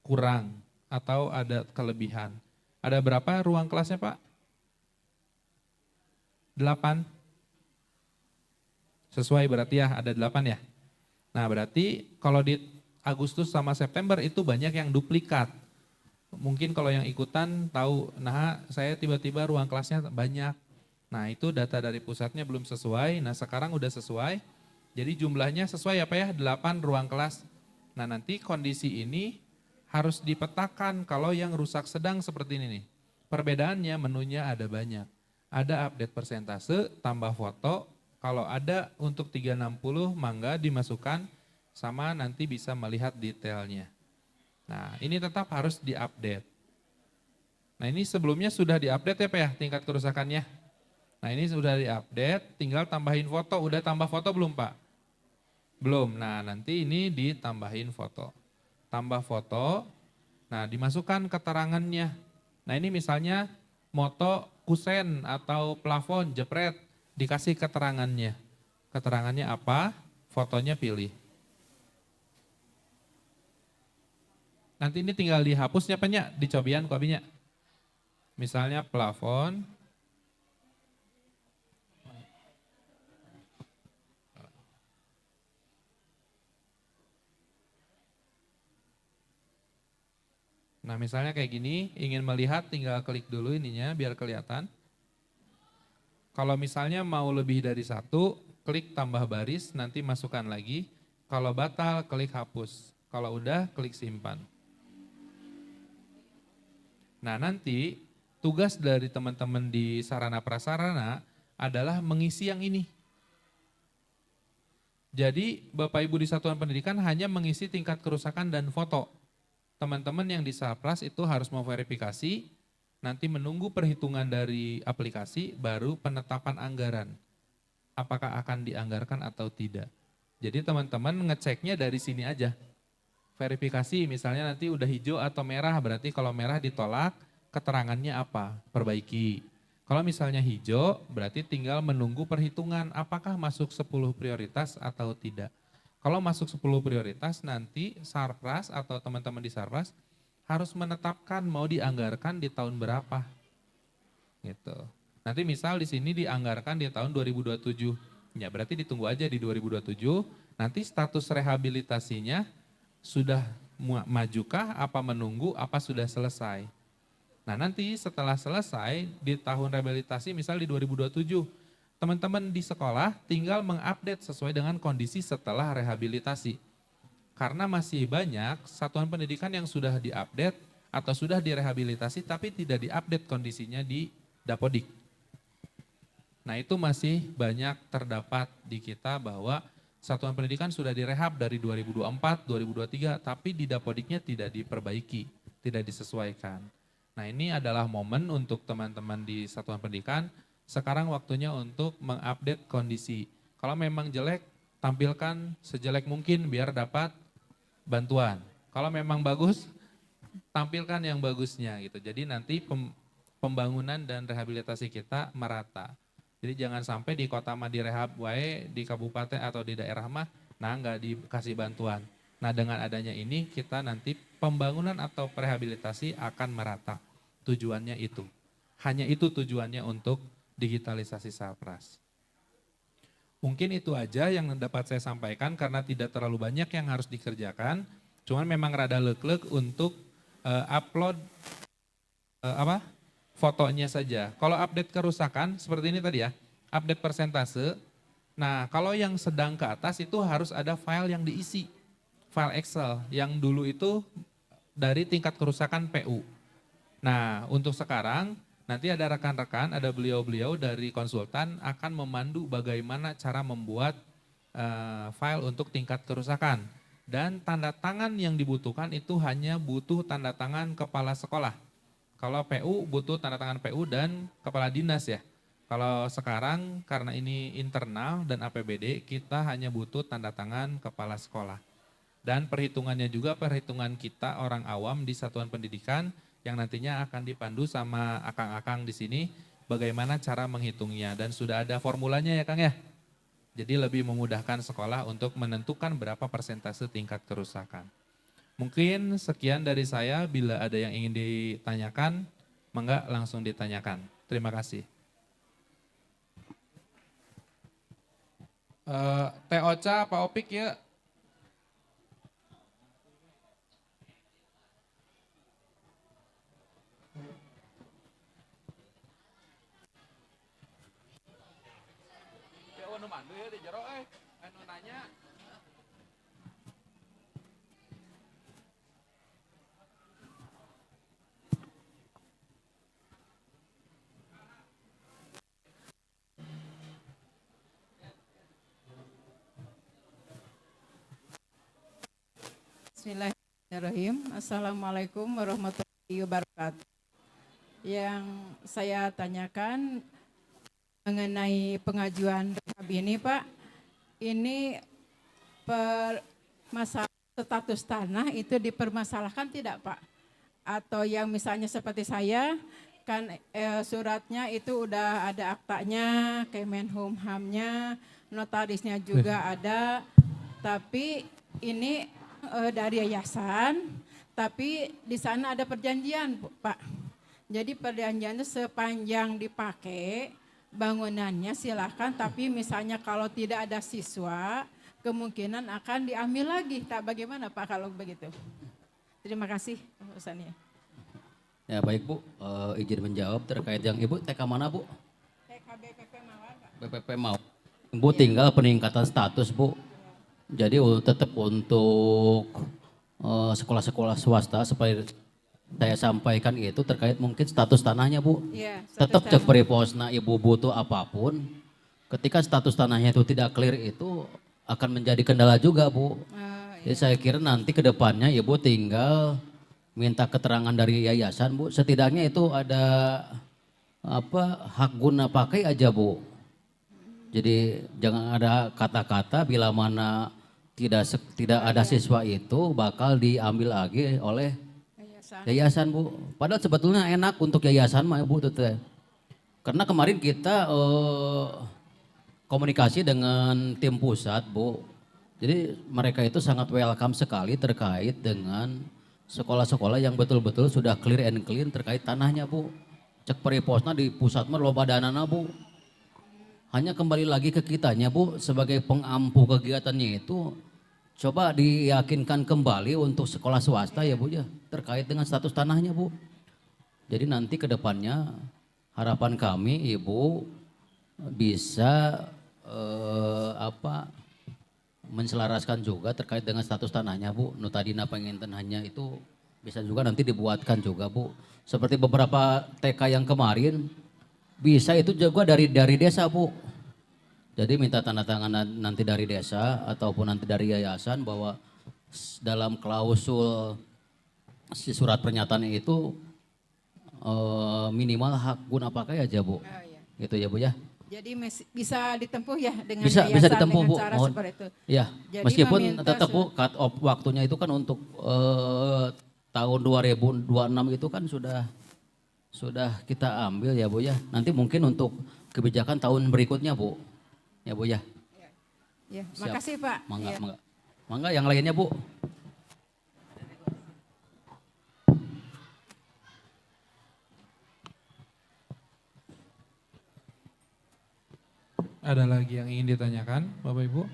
kurang atau ada kelebihan. Ada berapa ruang kelasnya Pak? 8? Sesuai berarti ya ada 8 ya? Nah berarti kalau di Agustus sama September itu banyak yang duplikat. Mungkin kalau yang ikutan tahu, nah saya tiba-tiba ruang kelasnya banyak. Nah itu data dari pusatnya belum sesuai, nah sekarang udah sesuai. Jadi jumlahnya sesuai apa ya, 8 ruang kelas. Nah nanti kondisi ini harus dipetakan kalau yang rusak sedang seperti ini nih. Perbedaannya menunya ada banyak. Ada update persentase, tambah foto. Kalau ada untuk 360 mangga dimasukkan sama nanti bisa melihat detailnya. Nah ini tetap harus diupdate. Nah ini sebelumnya sudah diupdate ya Pak ya tingkat kerusakannya. Nah ini sudah diupdate, tinggal tambahin foto. Udah tambah foto belum Pak? Belum. Nah nanti ini ditambahin foto. Tambah foto, nah dimasukkan keterangannya. Nah ini misalnya moto kusen atau plafon jepret, dikasih keterangannya. Keterangannya apa? Fotonya pilih. Nanti ini tinggal dihapusnya Pak, dicobian kopinya. Misalnya plafon. Nah misalnya kayak gini, ingin melihat tinggal klik dulu ininya biar kelihatan. Kalau misalnya mau lebih dari 1, klik tambah baris, nanti masukkan lagi. Kalau batal, klik hapus. Kalau udah, klik simpan. Nah, nanti tugas dari teman-teman di sarana prasarana adalah mengisi yang ini. Jadi Bapak Ibu di satuan pendidikan hanya mengisi tingkat kerusakan dan foto. Teman-teman yang di Sarpras itu harus memverifikasi, nanti menunggu perhitungan dari aplikasi, baru penetapan anggaran. Apakah akan dianggarkan atau tidak. Jadi teman-teman ngeceknya dari sini aja. Verifikasi misalnya nanti udah hijau atau merah, berarti kalau merah ditolak, keterangannya apa? Perbaiki. Kalau misalnya hijau, berarti tinggal menunggu perhitungan apakah masuk 10 prioritas atau tidak. Kalau masuk 10 prioritas, nanti Sarpras atau teman-teman di Sarpras harus menetapkan mau dianggarkan di tahun berapa. Gitu. Nanti misal di sini dianggarkan di tahun 2027. Ya, berarti ditunggu aja di 2027. Nanti status rehabilitasinya sudah majukah, apa menunggu, apa sudah selesai. Nah, nanti setelah selesai di tahun rehabilitasi misal di 2027, teman-teman di sekolah tinggal mengupdate sesuai dengan kondisi setelah rehabilitasi. Karena masih banyak satuan pendidikan yang sudah diupdate atau sudah direhabilitasi tapi tidak diupdate kondisinya di Dapodik. Nah, itu masih banyak terdapat di kita bahwa satuan pendidikan sudah direhab dari 2024, 2023, tapi di Dapodiknya tidak diperbaiki, tidak disesuaikan. Nah, ini adalah momen untuk teman-teman di satuan pendidikan, sekarang waktunya untuk mengupdate kondisi. Kalau memang jelek, tampilkan sejelek mungkin biar dapat bantuan. Kalau memang bagus, tampilkan yang bagusnya gitu. Jadi nanti pembangunan dan rehabilitasi kita merata. Jadi jangan sampai di kota mah direhab wae, di kabupaten atau di daerah mah, nah nggak dikasih bantuan. Nah dengan adanya ini kita nanti pembangunan atau rehabilitasi akan merata. Tujuannya itu. Hanya itu tujuannya untuk digitalisasi Sarpras. Mungkin itu aja yang dapat saya sampaikan karena tidak terlalu banyak yang harus dikerjakan. Cuman memang rada lek-lek untuk upload fotonya saja. Kalau update kerusakan seperti ini tadi ya, update persentase. Nah kalau yang sedang ke atas itu harus ada file yang diisi. File Excel yang dulu itu dari tingkat kerusakan PU. Nah, untuk sekarang nanti ada rekan-rekan, ada beliau-beliau dari konsultan akan memandu bagaimana cara membuat file untuk tingkat kerusakan. Dan tanda tangan yang dibutuhkan itu hanya butuh tanda tangan kepala sekolah. Kalau PU butuh tanda tangan PU dan kepala dinas ya. Kalau sekarang karena ini internal dan APBD, kita hanya butuh tanda tangan kepala sekolah. Dan perhitungannya juga perhitungan kita orang awam di satuan pendidikan yang nantinya akan dipandu sama akang-akang di sini bagaimana cara menghitungnya dan sudah ada formulanya ya Kang ya. Jadi lebih memudahkan sekolah untuk menentukan berapa persentase tingkat kerusakan. Mungkin sekian dari saya, bila ada yang ingin ditanyakan, mangga langsung ditanyakan. Terima kasih. Teh Ocha, Pak Opik ya. Bismillahirrahmanirrahim. Assalamualaikum warahmatullahi wabarakatuh. Yang saya tanyakan mengenai pengajuan rehab ini Pak, ini masalah status tanah itu dipermasalahkan tidak Pak? Atau yang misalnya seperti saya, kan suratnya itu udah ada aktanya, Kemenhumhamnya, notarisnya juga ada, tapi ini dari yayasan, tapi di sana ada perjanjian Pak. Jadi perjanjiannya sepanjang dipakai bangunannya silahkan, tapi misalnya kalau tidak ada siswa, kemungkinan akan diambil lagi. Tak bagaimana Pak kalau begitu? Terima kasih urusannya. Ya baik Bu, izin menjawab terkait yang Ibu TK mana Bu? TK BPP Mawar Pak. BPP mau. Bu tinggal peningkatan status Bu. Jadi tetap untuk sekolah-sekolah swasta seperti saya sampaikan itu terkait mungkin status tanahnya Bu. Iya, Tetap cek periposna ibu butuh apapun. Ketika status tanahnya itu tidak clear itu akan menjadi kendala juga Bu. Jadi saya kira nanti ke depannya ibu tinggal minta keterangan dari yayasan Bu. Setidaknya itu ada hak guna pakai aja Bu. Jadi jangan ada kata-kata bila mana tidak ada siswa itu bakal diambil lagi oleh yayasan Bu. Padahal sebetulnya enak untuk yayasan mah Bu teteh. Karena kemarin kita komunikasi dengan tim pusat Bu. Jadi mereka itu sangat welcome sekali terkait dengan sekolah-sekolah yang betul-betul sudah clear and clean terkait tanahnya Bu. Cek periposna di pusat mah loba danana Bu. Hanya kembali lagi ke kitanya Bu sebagai pengampu kegiatannya itu coba diyakinkan kembali untuk sekolah swasta ya Bu ya terkait dengan status tanahnya Bu. Jadi nanti ke depannya harapan kami Ibu bisa menselaraskan juga terkait dengan status tanahnya Bu. Nu tadina pengen tanahnya itu bisa juga nanti dibuatkan juga Bu. Seperti beberapa TK yang kemarin bisa itu juga dari desa Bu. Jadi minta tanda tangan nanti dari desa ataupun nanti dari yayasan bahwa dalam klausul si surat pernyataan itu minimal hak guna pakai aja Bu. Gitu ya Bu ya. Jadi bisa ditempuh ya dengan bisa yayasan ditempuh dengan Bu. cara Mohon. seperti itu. Ya, Jadi meskipun meminta tetap Bu cut off waktunya itu kan untuk tahun 2026 itu kan sudah kita ambil ya Bu ya. Nanti mungkin untuk kebijakan tahun berikutnya Bu. Ya Bu ya. Ya, Siap. makasih Pak. Mangga, Ya. mangga. Mangga yang lainnya Bu. Ada lagi yang ingin ditanyakan Bapak Ibu?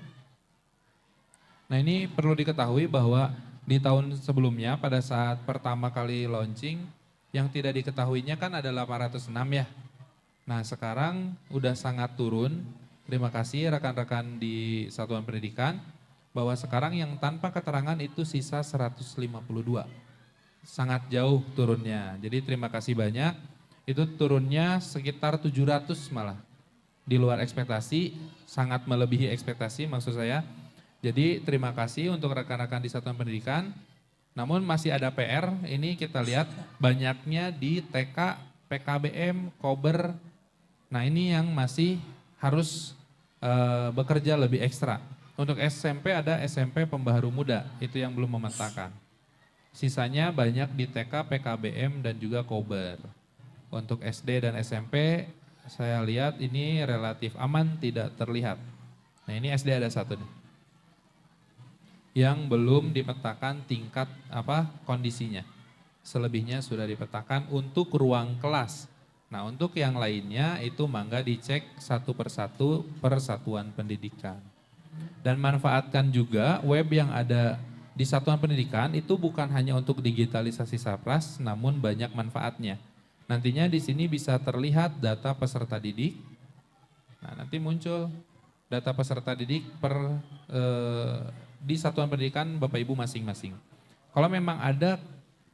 Nah ini perlu diketahui bahwa di tahun sebelumnya pada saat pertama kali launching yang tidak diketahuinya kan ada 806 ya. Nah sekarang udah sangat turun. Terima kasih rekan-rekan di Satuan Pendidikan bahwa sekarang yang tanpa keterangan itu sisa 152. Sangat jauh turunnya. Jadi terima kasih banyak. Itu turunnya sekitar 700 malah. Di luar ekspektasi, sangat melebihi ekspektasi maksud saya. Jadi terima kasih untuk rekan-rekan di Satuan Pendidikan. Namun masih ada PR, ini kita lihat banyaknya di TK, PKBM, Kober. Nah ini yang masih harus bekerja lebih ekstra. Untuk SMP ada SMP Pembaharu Muda, itu yang belum memetakan. Sisanya banyak di TK, PKBM dan juga Kober. Untuk SD dan SMP saya lihat ini relatif aman, tidak terlihat. Nah ini SD ada satu nih. Yang belum dipetakan tingkat kondisinya. Selebihnya sudah dipetakan untuk ruang kelas. Nah untuk yang lainnya itu mangga dicek satu persatu per satuan pendidikan. Dan manfaatkan juga web yang ada di Satuan Pendidikan itu bukan hanya untuk digitalisasi Sapras, namun banyak manfaatnya. Nantinya di sini bisa terlihat data peserta didik. Nah, nanti muncul data peserta didik di Satuan Pendidikan Bapak Ibu masing-masing. Kalau memang ada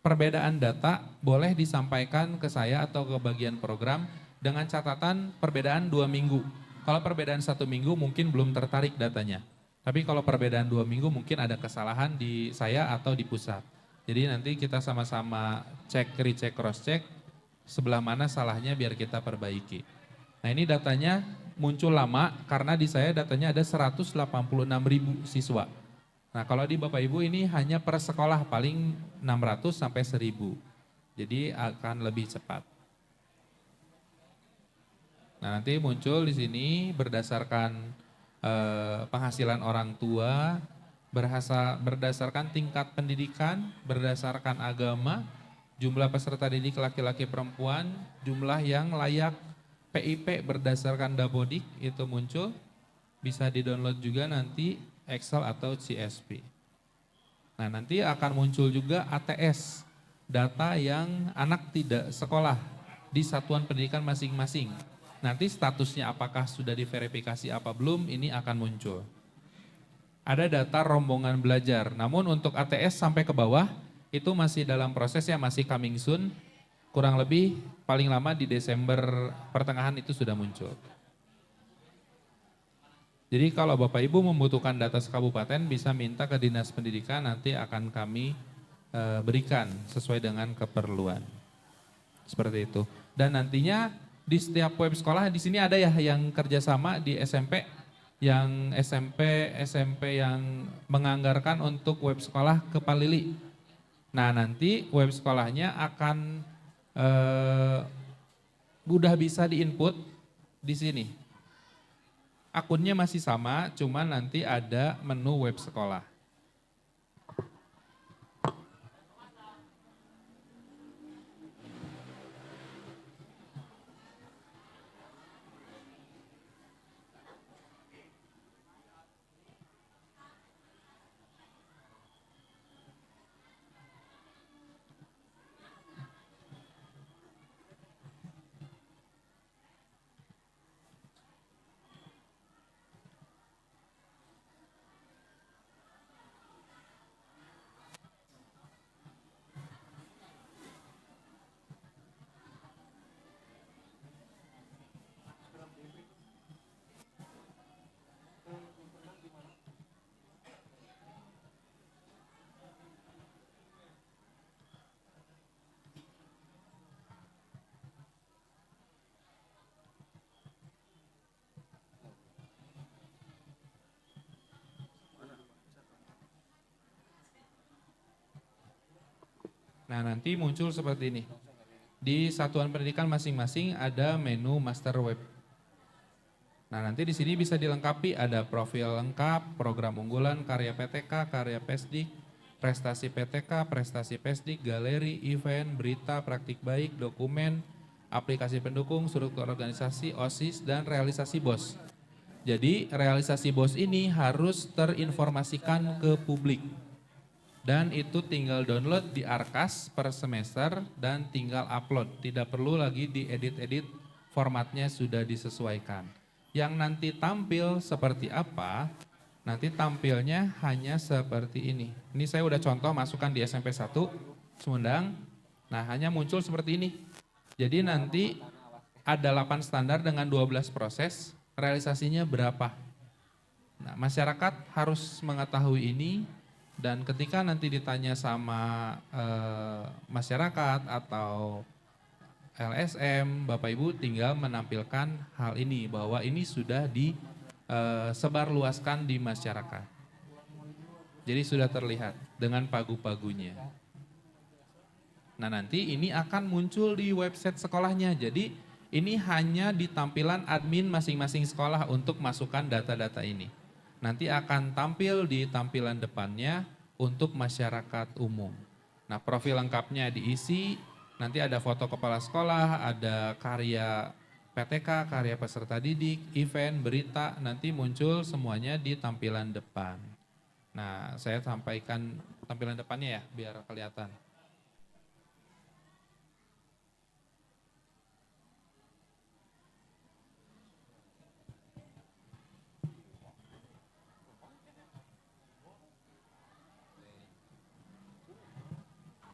perbedaan data, boleh disampaikan ke saya atau ke bagian program dengan catatan perbedaan 2 minggu. Kalau perbedaan 1 minggu mungkin belum tertarik datanya. Tapi kalau perbedaan 2 minggu mungkin ada kesalahan di saya atau di pusat. Jadi nanti kita sama-sama cek, recheck, cross check. Sebelah mana salahnya biar kita perbaiki. Nah ini datanya muncul lama karena di saya datanya ada 186.000 siswa. Nah kalau di Bapak Ibu ini hanya per sekolah paling 600 sampai 1.000. Jadi akan lebih cepat. Nah nanti muncul di sini berdasarkan penghasilan orang tua, berdasarkan tingkat pendidikan, berdasarkan agama, jumlah peserta didik laki-laki perempuan, jumlah yang layak PIP berdasarkan Dapodik itu muncul, bisa di-download juga nanti Excel atau CSV. Nah nanti akan muncul juga ATS, data yang anak tidak sekolah di satuan pendidikan masing-masing. Nanti statusnya apakah sudah diverifikasi apa belum, ini akan muncul. Ada data rombongan belajar, namun untuk ATS sampai ke bawah itu masih dalam proses ya, masih coming soon. Kurang lebih paling lama di Desember pertengahan itu sudah muncul. Jadi kalau Bapak Ibu membutuhkan data sekabupaten bisa minta ke Dinas Pendidikan, nanti akan kami berikan sesuai dengan keperluan. Seperti itu. Dan nantinya di setiap web sekolah di sini ada ya yang kerjasama di SMP, yang SMP yang menganggarkan untuk web sekolah ke Palili. Nah nanti web sekolahnya akan udah bisa diinput di sini. Akunnya masih sama, cuman nanti ada menu web sekolah. Nah nanti muncul seperti ini. Di satuan pendidikan masing-masing ada menu master web. Nah nanti di sini bisa dilengkapi, ada profil lengkap, program unggulan, karya PTK, karya PESDIK, prestasi PTK, prestasi PESDIK, galeri, event, berita, praktik baik, dokumen, aplikasi pendukung, struktur organisasi, OSIS, dan realisasi BOS. Jadi realisasi BOS ini harus terinformasikan ke publik. Dan itu tinggal download di Arkas per semester dan tinggal upload. Tidak perlu lagi diedit-edit, formatnya sudah disesuaikan. Yang nanti tampil seperti apa, nanti tampilnya hanya seperti ini. Ini saya udah contoh masukkan di SMP 1, Sumedang. Nah hanya muncul seperti ini. Jadi nanti ada 8 standar dengan 12 proses, realisasinya berapa. Nah masyarakat harus mengetahui ini. Dan ketika nanti ditanya sama masyarakat atau LSM, Bapak Ibu tinggal menampilkan hal ini, bahwa ini sudah disebarluaskan di masyarakat. Jadi sudah terlihat dengan pagu-pagunya. Nah nanti ini akan muncul di website sekolahnya, jadi ini hanya di tampilan admin masing-masing sekolah untuk masukkan data-data ini. Nanti akan tampil di tampilan depannya untuk masyarakat umum. Nah profil lengkapnya diisi, nanti ada foto kepala sekolah, ada karya PTK, karya peserta didik, event, berita, nanti muncul semuanya di tampilan depan. Nah saya sampaikan tampilan depannya ya biar kelihatan.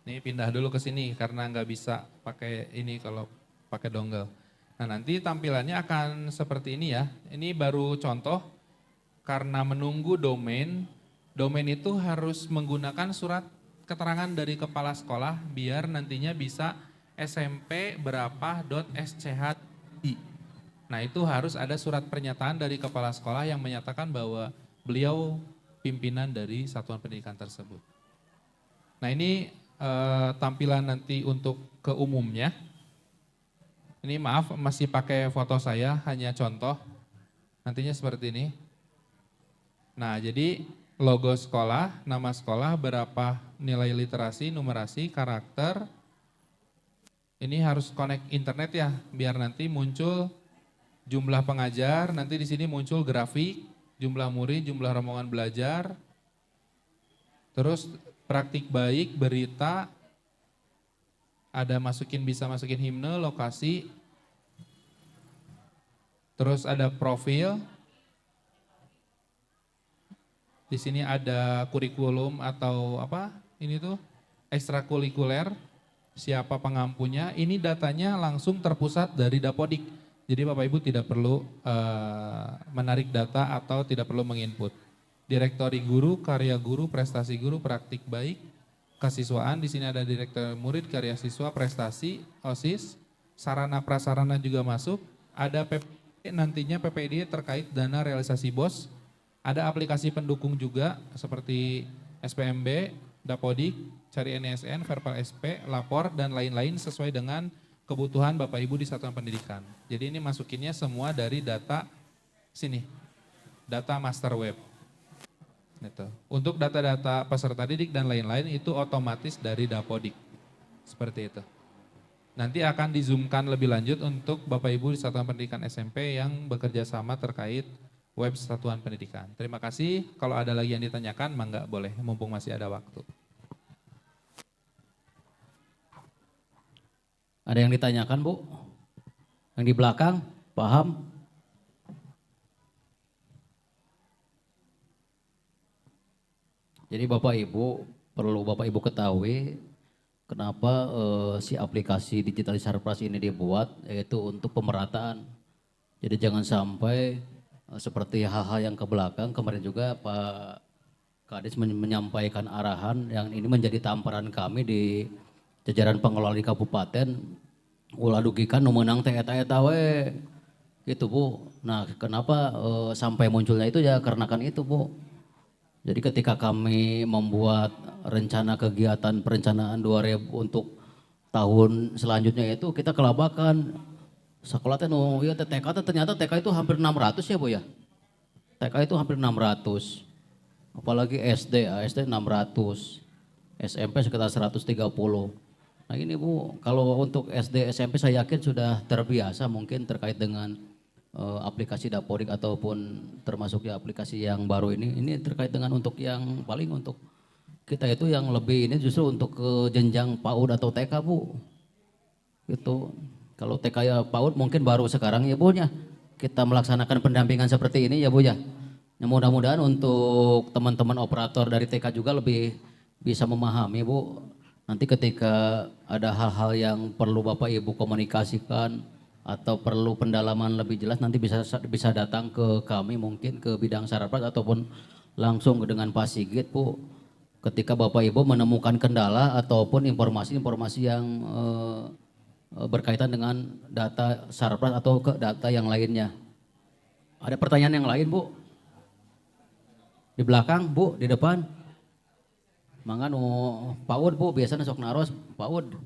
Nih pindah dulu ke sini karena nggak bisa pakai ini kalau pakai dongle. Nah nanti tampilannya akan seperti ini ya. Ini baru contoh karena menunggu domain. Domain itu harus menggunakan surat keterangan dari kepala sekolah biar nantinya bisa smp berapa.sch.i. Nah itu harus ada surat pernyataan dari kepala sekolah yang menyatakan bahwa beliau pimpinan dari satuan pendidikan tersebut. Nah ini tampilan nanti untuk ke umumnya. Ini maaf masih pakai foto saya, hanya contoh. Nantinya seperti ini. Nah jadi logo sekolah, nama sekolah, berapa nilai literasi, numerasi, karakter. Ini harus connect internet ya, biar nanti muncul jumlah pengajar, nanti di sini muncul grafik, jumlah murid, jumlah rombongan belajar. Terus praktik baik, berita, ada bisa masukin himne, lokasi. Terus ada profil. Di sini ada kurikulum atau apa? Ini tuh ekstrakurikuler. Siapa pengampunya? Ini datanya langsung terpusat dari Dapodik. Jadi Bapak Ibu tidak perlu menarik data atau tidak perlu menginput. Direktori guru, karya guru, prestasi guru, praktik baik, kesiswaan. Di sini ada direktur murid, karya siswa, prestasi, OSIS, sarana prasarana juga masuk. Ada nantinya PPD terkait dana realisasi BOS. Ada aplikasi pendukung juga seperti SPMB, Dapodik, Cari NSN, Verbal SP, Lapor, dan lain-lain sesuai dengan kebutuhan Bapak Ibu di satuan pendidikan. Jadi ini masukinnya semua dari data sini, data master web. Gitu. Untuk data-data peserta didik dan lain-lain itu otomatis dari Dapodik. Seperti itu. Nanti akan di-zoomkan lebih lanjut untuk Bapak Ibu di satuan pendidikan SMP yang bekerja sama terkait web satuan pendidikan. Terima kasih. Kalau ada lagi yang ditanyakan, mangga boleh, mumpung masih ada waktu. Ada yang ditanyakan, Bu? Yang di belakang, paham? Jadi Bapak Ibu, perlu Bapak Ibu ketahui kenapa si aplikasi Digital Sarpras ini dibuat, yaitu untuk pemerataan. Jadi jangan sampai seperti hal-hal yang ke belakang, kemarin juga Pak Kadis menyampaikan arahan yang ini menjadi tamparan kami di jajaran pengelola di kabupaten, ulah dugikan nu meunang teh eta we gitu Bu. Nah kenapa sampai munculnya itu ya karena kan itu Bu. Jadi ketika kami membuat rencana kegiatan perencanaan 2000 untuk tahun selanjutnya itu kita kelabakan sekolah teh nu ieu teh TK ternyata TK itu hampir 600 ya Bu ya. TK itu hampir 600. Apalagi SD, SD 600. SMP sekitar 130. Nah ini Bu, kalau untuk SD SMP saya yakin sudah terbiasa mungkin terkait dengan aplikasi Dapodik ataupun termasuk ya aplikasi yang baru ini terkait dengan untuk yang paling untuk kita itu yang lebih ini justru untuk ke jenjang PAUD atau TK Bu. Gitu. Kalau TK ya PAUD mungkin baru sekarang ya Bu ya. Kita melaksanakan pendampingan seperti ini ya Bu ya. Ya, mudah-mudahan untuk teman-teman operator dari TK juga lebih bisa memahami Bu. Nanti ketika ada hal-hal yang perlu Bapak Ibu komunikasikan atau perlu pendalaman lebih jelas nanti bisa datang ke kami mungkin ke bidang Sarpras ataupun langsung dengan Pak Sigit Bu. Ketika Bapak Ibu menemukan kendala ataupun informasi-informasi yang berkaitan dengan data Sarpras atau ke data yang lainnya. Ada pertanyaan yang lain Bu? Di belakang Bu, di depan. Mangga nu PAUD Bu, biasanya sok naros PAUD.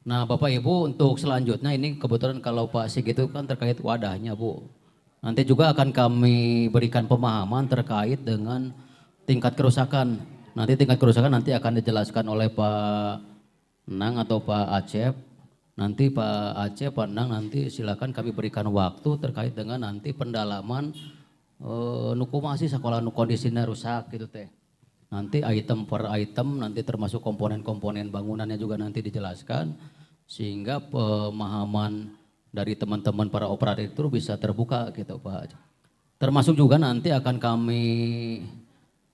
Nah Bapak Ibu untuk selanjutnya ini kebetulan kalau Pak Sigit itu kan terkait wadahnya Bu. Nanti juga akan kami berikan pemahaman terkait dengan tingkat kerusakan. Nanti tingkat kerusakan nanti akan dijelaskan oleh Pak Nang atau Pak Acep. Nanti Pak Acep, Pak Nang nanti silakan kami berikan waktu terkait dengan nanti pendalaman nukumasi sekolah nu kondisinya rusak gitu teh. Nanti item per item nanti termasuk komponen-komponen bangunannya juga nanti dijelaskan sehingga pemahaman dari teman-teman para operator itu bisa terbuka gitu Pak. Termasuk juga nanti akan kami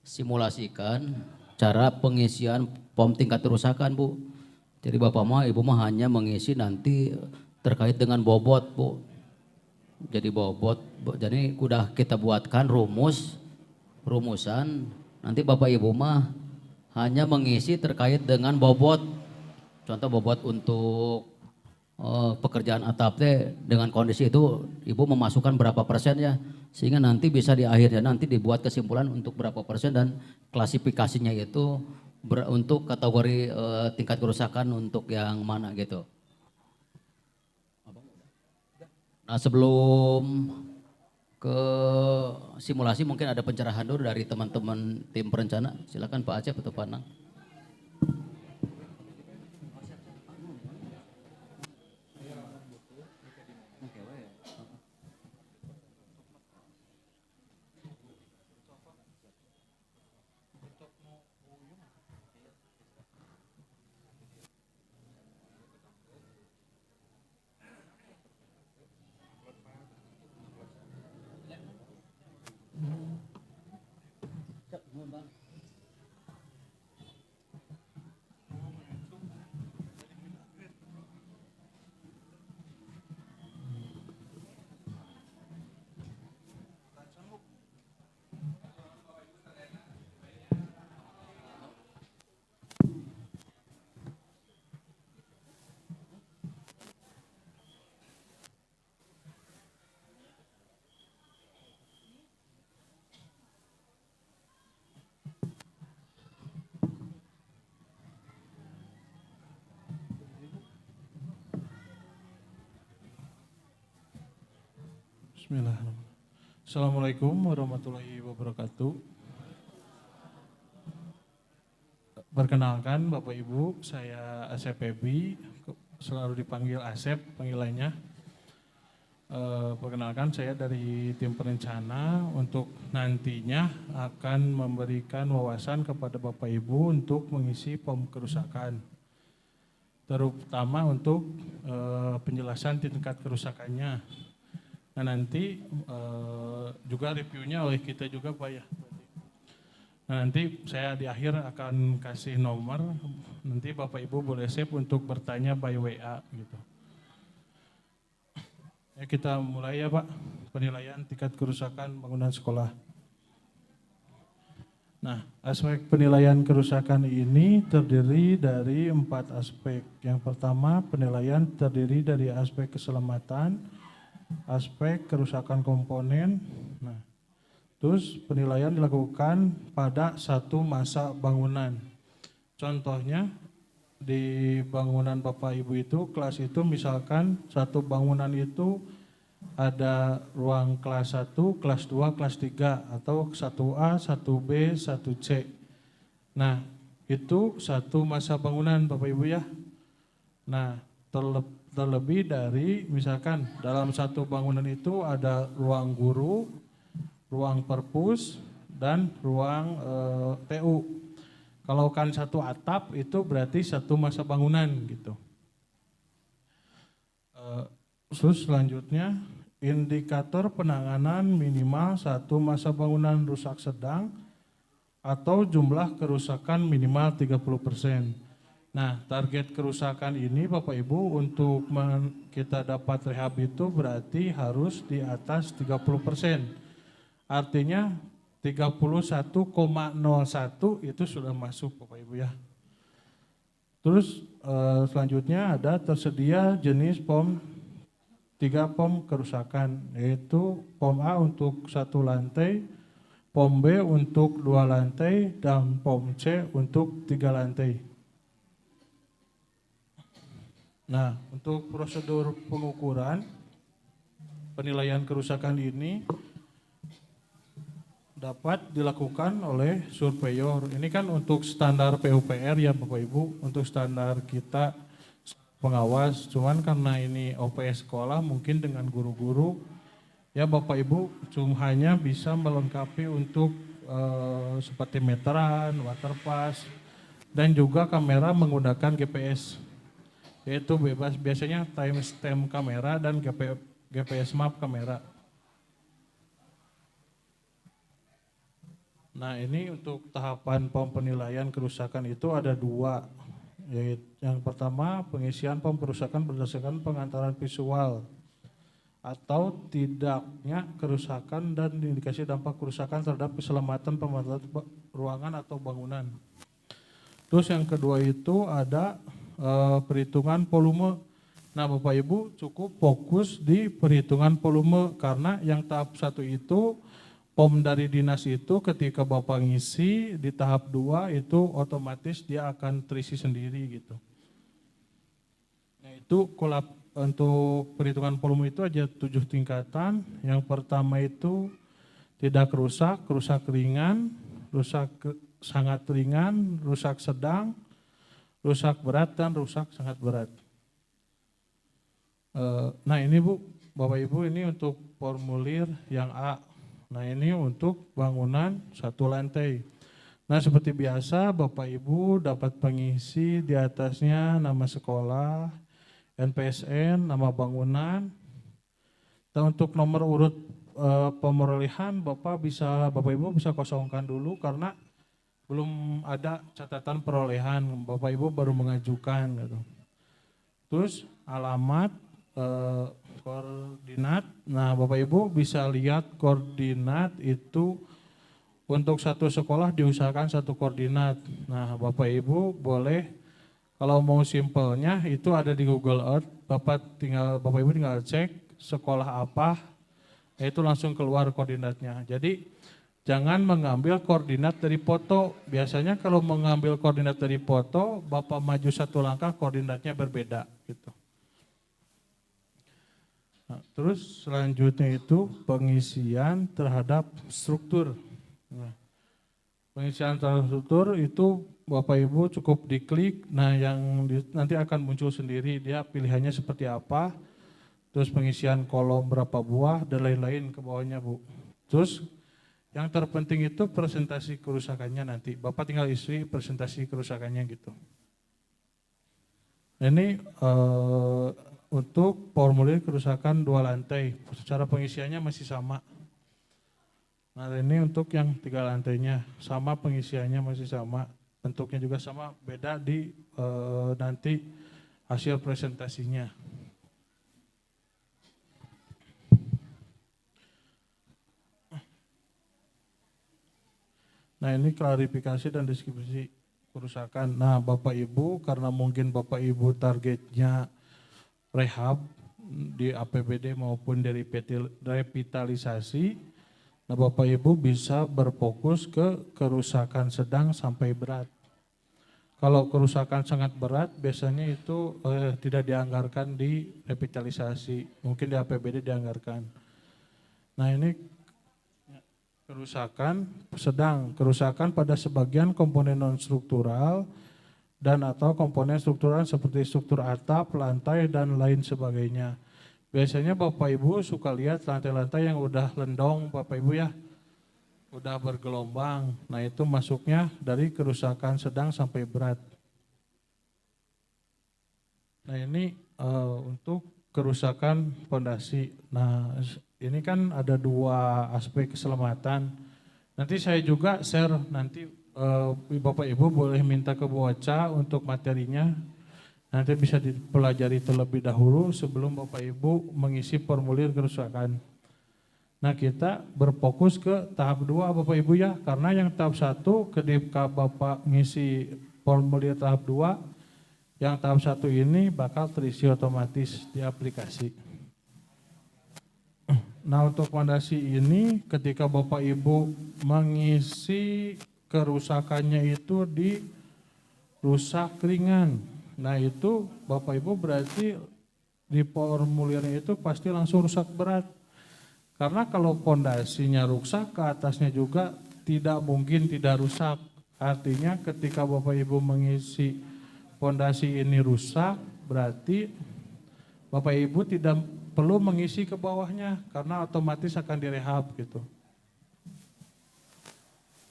simulasikan cara pengisian pom tingkat kerusakan Bu. Jadi Bapak mah Ibu mah hanya mengisi nanti terkait dengan bobot Bu. Jadi bobot, jadi udah kita buatkan rumusan. Nanti Bapak Ibu mah hanya mengisi terkait dengan bobot. Contoh bobot untuk pekerjaan atap teh dengan kondisi itu Ibu memasukkan berapa persen ya. Sehingga nanti bisa di akhirnya nanti dibuat kesimpulan untuk berapa persen dan klasifikasinya itu untuk kategori tingkat kerusakan untuk yang mana gitu. Nah sebelum ke simulasi mungkin ada pencerahan dulu dari teman-teman tim perencana. Silakan Pak Acep atau Pak Nang. Bismillahirrahmanirrahim. Assalamualaikum warahmatullahi wabarakatuh. Perkenalkan Bapak Ibu, saya Asep Febi, selalu dipanggil Asep panggilannya. Perkenalkan saya dari tim perencana untuk nantinya akan memberikan wawasan kepada Bapak Ibu untuk mengisi POM kerusakan. Terutama untuk penjelasan tingkat kerusakannya. Nah nanti juga reviewnya oleh kita juga Pak ya. Nah nanti saya di akhir akan kasih nomor, nanti Bapak Ibu boleh save untuk bertanya by WA gitu. Ya kita mulai ya Pak, penilaian tingkat kerusakan bangunan sekolah. Nah aspek penilaian kerusakan ini terdiri dari 4 aspek. Yang pertama penilaian terdiri dari aspek keselamatan, aspek kerusakan komponen. Nah, terus penilaian dilakukan pada satu masa bangunan. Contohnya di bangunan Bapak Ibu itu, kelas itu misalkan satu bangunan itu ada ruang kelas 1, kelas 2, kelas 3 atau 1A, 1B, 1C. Nah, itu satu masa bangunan Bapak Ibu ya. Nah, terlebih dari misalkan dalam satu bangunan itu ada ruang guru, ruang perpus, dan ruang TU. Kalau kan satu atap itu berarti satu masa bangunan gitu. Terus selanjutnya indikator penanganan minimal satu masa bangunan rusak sedang atau jumlah kerusakan minimal 30%. Nah target kerusakan ini Bapak Ibu untuk kita dapat rehab itu berarti harus di atas 30%. Artinya 31,01 itu sudah masuk Bapak Ibu ya. Terus selanjutnya ada tersedia jenis POM 3 POM kerusakan, yaitu POM A untuk 1 lantai, POM B untuk 2 lantai, dan POM C untuk 3 lantai. Nah untuk prosedur pengukuran penilaian kerusakan ini dapat dilakukan oleh surveyor. Ini kan untuk standar PUPR ya Bapak Ibu, untuk standar kita pengawas. Cuman karena ini OPS sekolah mungkin dengan guru-guru ya Bapak Ibu cuma hanya bisa melengkapi untuk seperti meteran, waterpass, dan juga kamera menggunakan GPS. Yaitu bebas biasanya timestamp kamera dan GPS map kamera. Nah ini untuk tahapan POM penilaian kerusakan itu ada 2, yaitu yang pertama pengisian POM kerusakan berdasarkan pengantaran visual atau tidaknya kerusakan dan indikasi dampak kerusakan terhadap keselamatan pemanfaatan ruangan atau bangunan. Terus yang kedua itu ada perhitungan volume. Nah Bapak Ibu cukup fokus di perhitungan volume karena yang tahap 1 itu POM dari dinas itu ketika Bapak ngisi di tahap 2 itu otomatis dia akan terisi sendiri gitu. Nah itu untuk perhitungan volume itu aja 7 tingkatan. Yang pertama itu tidak rusak, rusak ringan, rusak sangat ringan, rusak sedang, rusak berat, dan rusak sangat berat. Nah ini Bu, Bapak Ibu ini untuk formulir yang A. Nah ini untuk bangunan 1 lantai. Nah seperti biasa Bapak Ibu dapat pengisi di atasnya nama sekolah, NPSN, nama bangunan. Dan untuk nomor urut pemerolehan Bapak Ibu bisa kosongkan dulu karena belum ada catatan perolehan. Bapak Ibu baru mengajukan gitu. Terus alamat, koordinat. Nah Bapak Ibu bisa lihat koordinat itu untuk satu sekolah diusahakan 1 koordinat. Nah Bapak Ibu boleh kalau mau simpelnya itu ada di Google Earth. Bapak Ibu tinggal cek sekolah apa, itu langsung keluar koordinatnya. Jadi jangan mengambil koordinat dari foto. Biasanya kalau mengambil koordinat dari foto, Bapak maju 1 langkah koordinatnya berbeda gitu. Nah, terus selanjutnya itu pengisian terhadap struktur. Nah, pengisian terhadap struktur itu Bapak Ibu cukup diklik, nah nanti akan muncul sendiri dia pilihannya seperti apa, terus pengisian kolom berapa buah dan lain-lain ke bawahnya Bu. Terus yang terpenting itu presentasi kerusakannya nanti, Bapak tinggal isi presentasi kerusakannya gitu. Ini untuk formulir kerusakan 2 lantai, secara pengisiannya masih sama. Nah ini untuk yang 3 lantainya, sama pengisiannya masih sama, bentuknya juga sama, beda di nanti hasil presentasinya. Nah ini klarifikasi dan deskripsi kerusakan. Nah Bapak Ibu, karena mungkin Bapak Ibu targetnya rehab di APBD maupun dari revitalisasi, nah Bapak Ibu bisa berfokus ke kerusakan sedang sampai berat. Kalau kerusakan sangat berat biasanya itu tidak dianggarkan di revitalisasi, mungkin di APBD dianggarkan. Nah ini kerusakan sedang, kerusakan pada sebagian komponen non-struktural dan atau komponen struktural seperti struktur atap, lantai, dan lain sebagainya. Biasanya Bapak Ibu suka lihat lantai-lantai yang udah lendong Bapak Ibu ya, udah bergelombang. Nah itu masuknya dari kerusakan sedang sampai berat. Nah ini untuk kerusakan fondasi. Nah ini kan ada 2 aspek keselamatan. Nanti saya juga share nanti Bapak Ibu boleh minta ke Bu Ocha untuk materinya. Nanti bisa dipelajari terlebih dahulu sebelum Bapak Ibu mengisi formulir kerusakan. Nah kita berfokus ke tahap 2 Bapak Ibu ya, karena yang tahap 1 ketika Bapak ngisi formulir tahap 2, yang tahap 1 ini bakal terisi otomatis di aplikasi. Nah untuk fondasi ini ketika Bapak Ibu mengisi kerusakannya itu di rusak ringan. Nah itu Bapak Ibu berarti di formulirnya itu pasti langsung rusak berat. Karena kalau fondasinya rusak ke atasnya juga tidak mungkin tidak rusak. Artinya ketika Bapak Ibu mengisi fondasi ini rusak berarti Bapak Ibu tidak perlu mengisi ke bawahnya karena otomatis akan direhab gitu.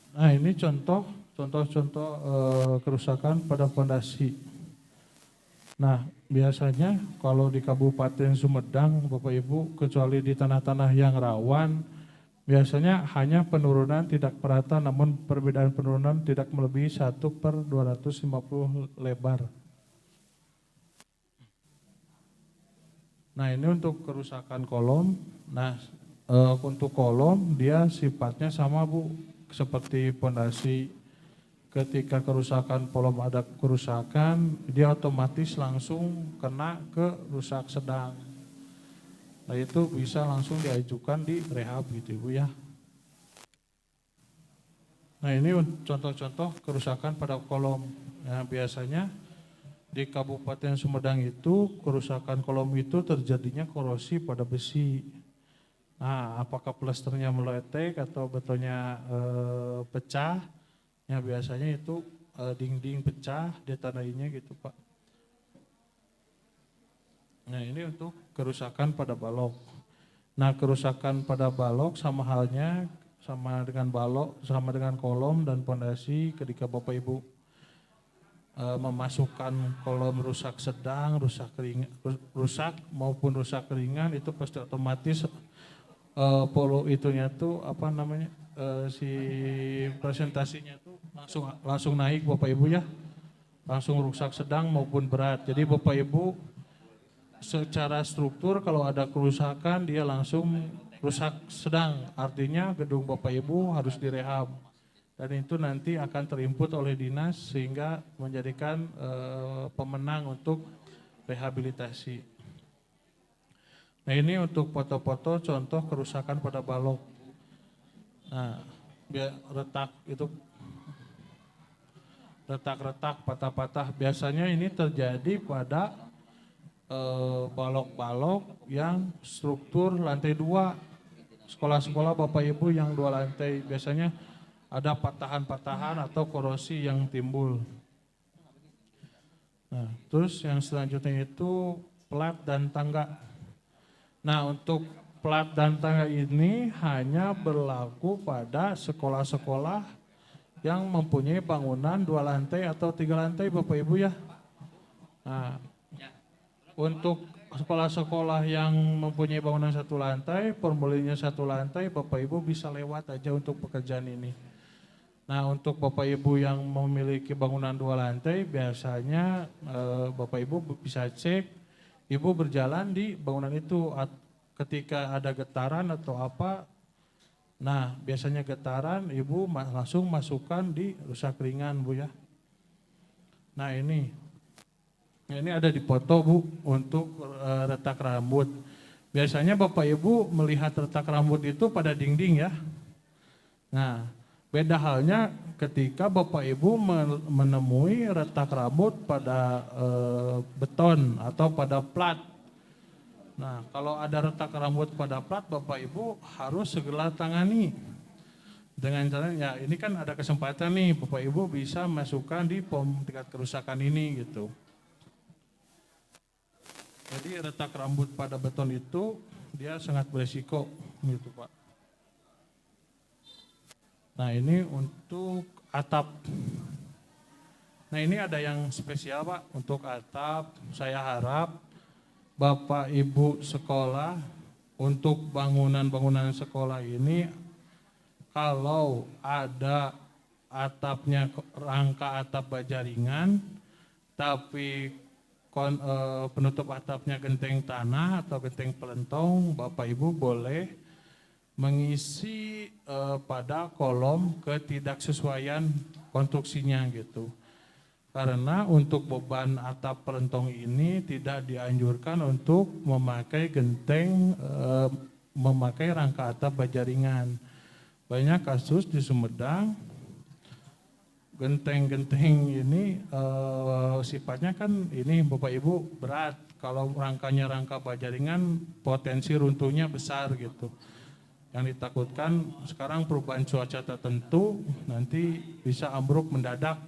Nah ini contoh-contoh kerusakan pada fondasi. Nah biasanya kalau di Kabupaten Sumedang Bapak Ibu kecuali di tanah-tanah yang rawan biasanya hanya penurunan tidak merata namun perbedaan penurunan tidak melebihi 1/250 lebar. Nah ini untuk kerusakan kolom. Nah untuk kolom dia sifatnya sama Bu seperti fondasi. Ketika kerusakan kolom ada kerusakan dia otomatis langsung kena ke rusak sedang. Nah itu bisa langsung diajukan di rehab gitu Ibu ya. Nah ini contoh-contoh kerusakan pada kolom. Nah biasanya di Kabupaten Sumedang itu kerusakan kolom itu terjadinya korosi pada besi. Nah apakah plasternya meletek atau betonnya pecah? Ya biasanya itu dinding pecah ditandainya gitu Pak. Nah ini untuk kerusakan pada balok. Nah kerusakan pada balok sama halnya sama dengan balok, sama dengan kolom dan fondasi ketika Bapak Ibu memasukkan kolom rusak sedang, rusak maupun rusak ringan itu pasti otomatis polo itunya tuh apa namanya si presentasinya tuh langsung naik Bapak Ibu ya, langsung rusak sedang maupun berat. Jadi Bapak Ibu secara struktur kalau ada kerusakan dia langsung rusak sedang, artinya gedung Bapak Ibu harus direhab. Dan itu nanti akan terinput oleh dinas sehingga menjadikan pemenang untuk rehabilitasi. Nah ini untuk foto-foto contoh kerusakan pada balok. Nah retak-retak, patah-patah biasanya ini terjadi pada balok-balok yang struktur lantai 2. Sekolah-sekolah Bapak Ibu yang 2 lantai biasanya ada patahan-patahan atau korosi yang timbul. Nah, terus yang selanjutnya itu plat dan tangga. Nah, untuk plat dan tangga ini hanya berlaku pada sekolah-sekolah yang mempunyai bangunan 2 lantai atau 3 lantai Bapak Ibu ya. Nah, untuk sekolah-sekolah yang mempunyai bangunan 1 lantai, formulirnya 1 lantai, Bapak Ibu bisa lewat aja untuk pekerjaan ini. Nah, untuk Bapak Ibu yang memiliki bangunan 2 lantai, biasanya Bapak Ibu bisa cek, Ibu berjalan di bangunan itu ketika ada getaran atau apa. Nah, biasanya getaran, Ibu langsung masukkan di rusak ringan, Bu ya. Nah, ini ada di foto Bu untuk retak rambut. Biasanya Bapak Ibu melihat retak rambut itu pada dinding ya. Nah, beda halnya ketika Bapak Ibu menemui retak rambut pada beton atau pada plat. Nah, kalau ada retak rambut pada plat, Bapak Ibu harus segera tangani. Dengan cara ya ini kan ada kesempatan nih Bapak Ibu bisa masukkan di pom tingkat kerusakan ini gitu. Jadi retak rambut pada beton itu dia sangat beresiko gitu Pak. Nah ini untuk atap. Nah ini ada yang spesial Pak untuk atap. Saya harap Bapak Ibu sekolah untuk bangunan-bangunan sekolah ini kalau ada atapnya rangka atap baja ringan tapi penutup atapnya genteng tanah atau genteng pelentong, Bapak Ibu boleh mengisi pada kolom ketidaksesuaian konstruksinya gitu. Karena untuk beban atap pelentong ini tidak dianjurkan untuk memakai memakai rangka atap baja ringan. Banyak kasus di Sumedang genteng-genteng ini sifatnya kan ini Bapak Ibu berat. Kalau rangkanya rangka baja ringan potensi runtuhnya besar gitu. Yang ditakutkan sekarang perubahan cuaca tertentu nanti bisa ambruk mendadak.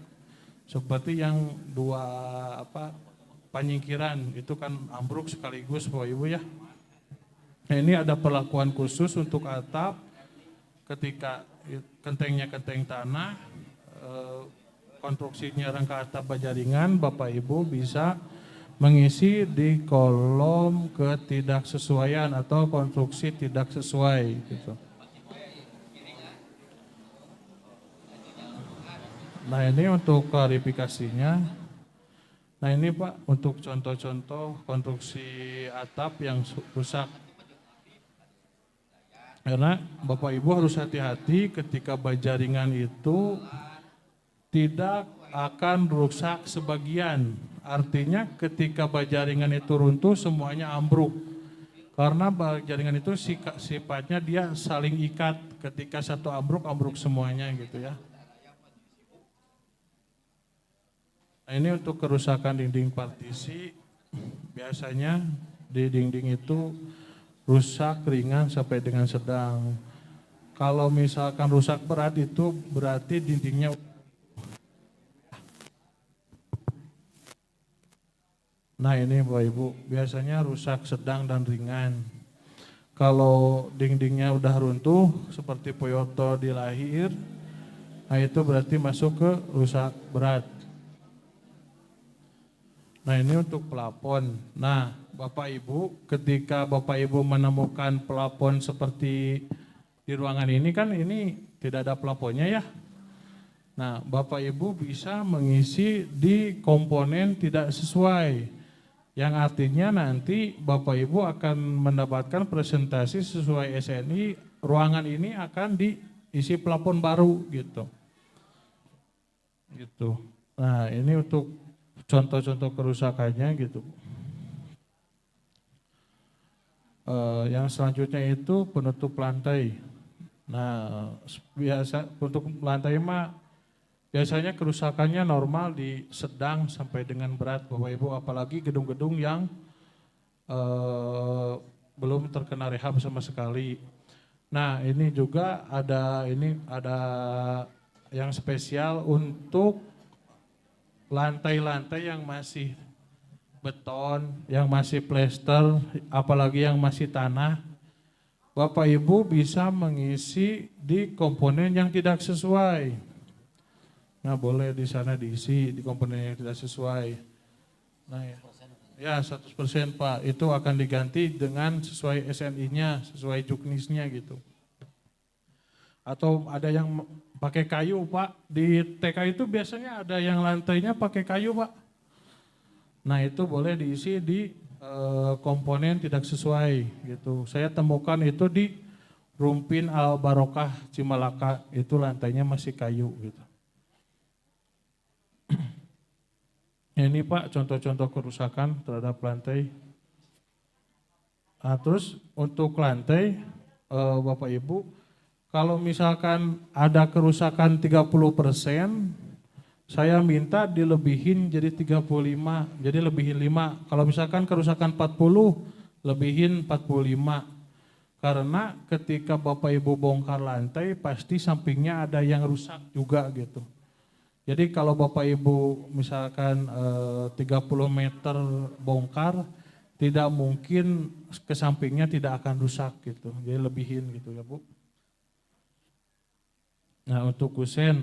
Seperti yang 2 penyingkiran itu kan ambruk sekaligus Bapak Ibu ya. Nah, ini ada perlakuan khusus untuk atap ketika gentengnya genteng tanah. Konstruksinya rangka atap baja ringan, Bapak Ibu bisa mengisi di kolom ketidaksesuaian atau konstruksi tidak sesuai gitu. Nah ini untuk klarifikasinya. Nah ini Pak untuk contoh-contoh konstruksi atap yang rusak. Karena Bapak Ibu harus hati-hati ketika baja ringan itu tidak akan rusak sebagian. Artinya ketika baja ringan itu runtuh semuanya ambruk. Karena baja ringan itu sifatnya dia saling ikat. Ketika satu ambruk, ambruk semuanya gitu ya. Nah ini untuk kerusakan dinding partisi. Biasanya di dinding itu rusak ringan sampai dengan sedang. Kalau misalkan rusak berat itu berarti dindingnya. Nah ini Bapak Ibu, biasanya rusak sedang dan ringan. Kalau dindingnya udah runtuh seperti Poyoto di Lahir, nah itu berarti masuk ke rusak berat. Nah ini untuk pelapon. Nah Bapak Ibu, ketika Bapak Ibu menemukan pelapon seperti di ruangan ini kan ini tidak ada pelaponnya ya. Nah Bapak Ibu bisa mengisi di komponen tidak sesuai. Yang artinya nanti Bapak Ibu akan mendapatkan presentasi sesuai SNI, ruangan ini akan diisi pelapon baru gitu. Gitu. Nah ini untuk contoh-contoh kerusakannya gitu. Yang selanjutnya itu penutup lantai. Nah biasa untuk lantai mah biasanya kerusakannya normal di sedang sampai dengan berat Bapak Ibu, apalagi gedung-gedung yang belum terkena rehab sama sekali. Nah, ini juga ada yang spesial untuk lantai-lantai yang masih beton, yang masih plester, apalagi yang masih tanah. Bapak Ibu bisa mengisi di komponen yang tidak sesuai. Nah, boleh di sana diisi di komponen yang tidak sesuai. Nah, ya 100% Pak, itu akan diganti dengan sesuai SNI-nya, sesuai juknisnya gitu. Atau ada yang pakai kayu Pak, di TK itu biasanya ada yang lantainya pakai kayu Pak. Nah, itu boleh diisi di komponen tidak sesuai gitu. Saya temukan itu di Rumpin Al Barokah Cimalaka, itu lantainya masih kayu gitu. Ini Pak contoh-contoh kerusakan terhadap lantai. Nah, terus untuk lantai Bapak Ibu, kalau misalkan ada kerusakan 30%, saya minta dilebihin jadi 35, jadi lebihin 5. Kalau misalkan kerusakan 40, lebihin 45. Karena ketika Bapak Ibu bongkar lantai, pasti sampingnya ada yang rusak juga gitu. Jadi kalau Bapak Ibu misalkan 30 meter bongkar, tidak mungkin ke sampingnya tidak akan rusak gitu. Jadi lebihin gitu ya Bu. Nah, untuk kusen.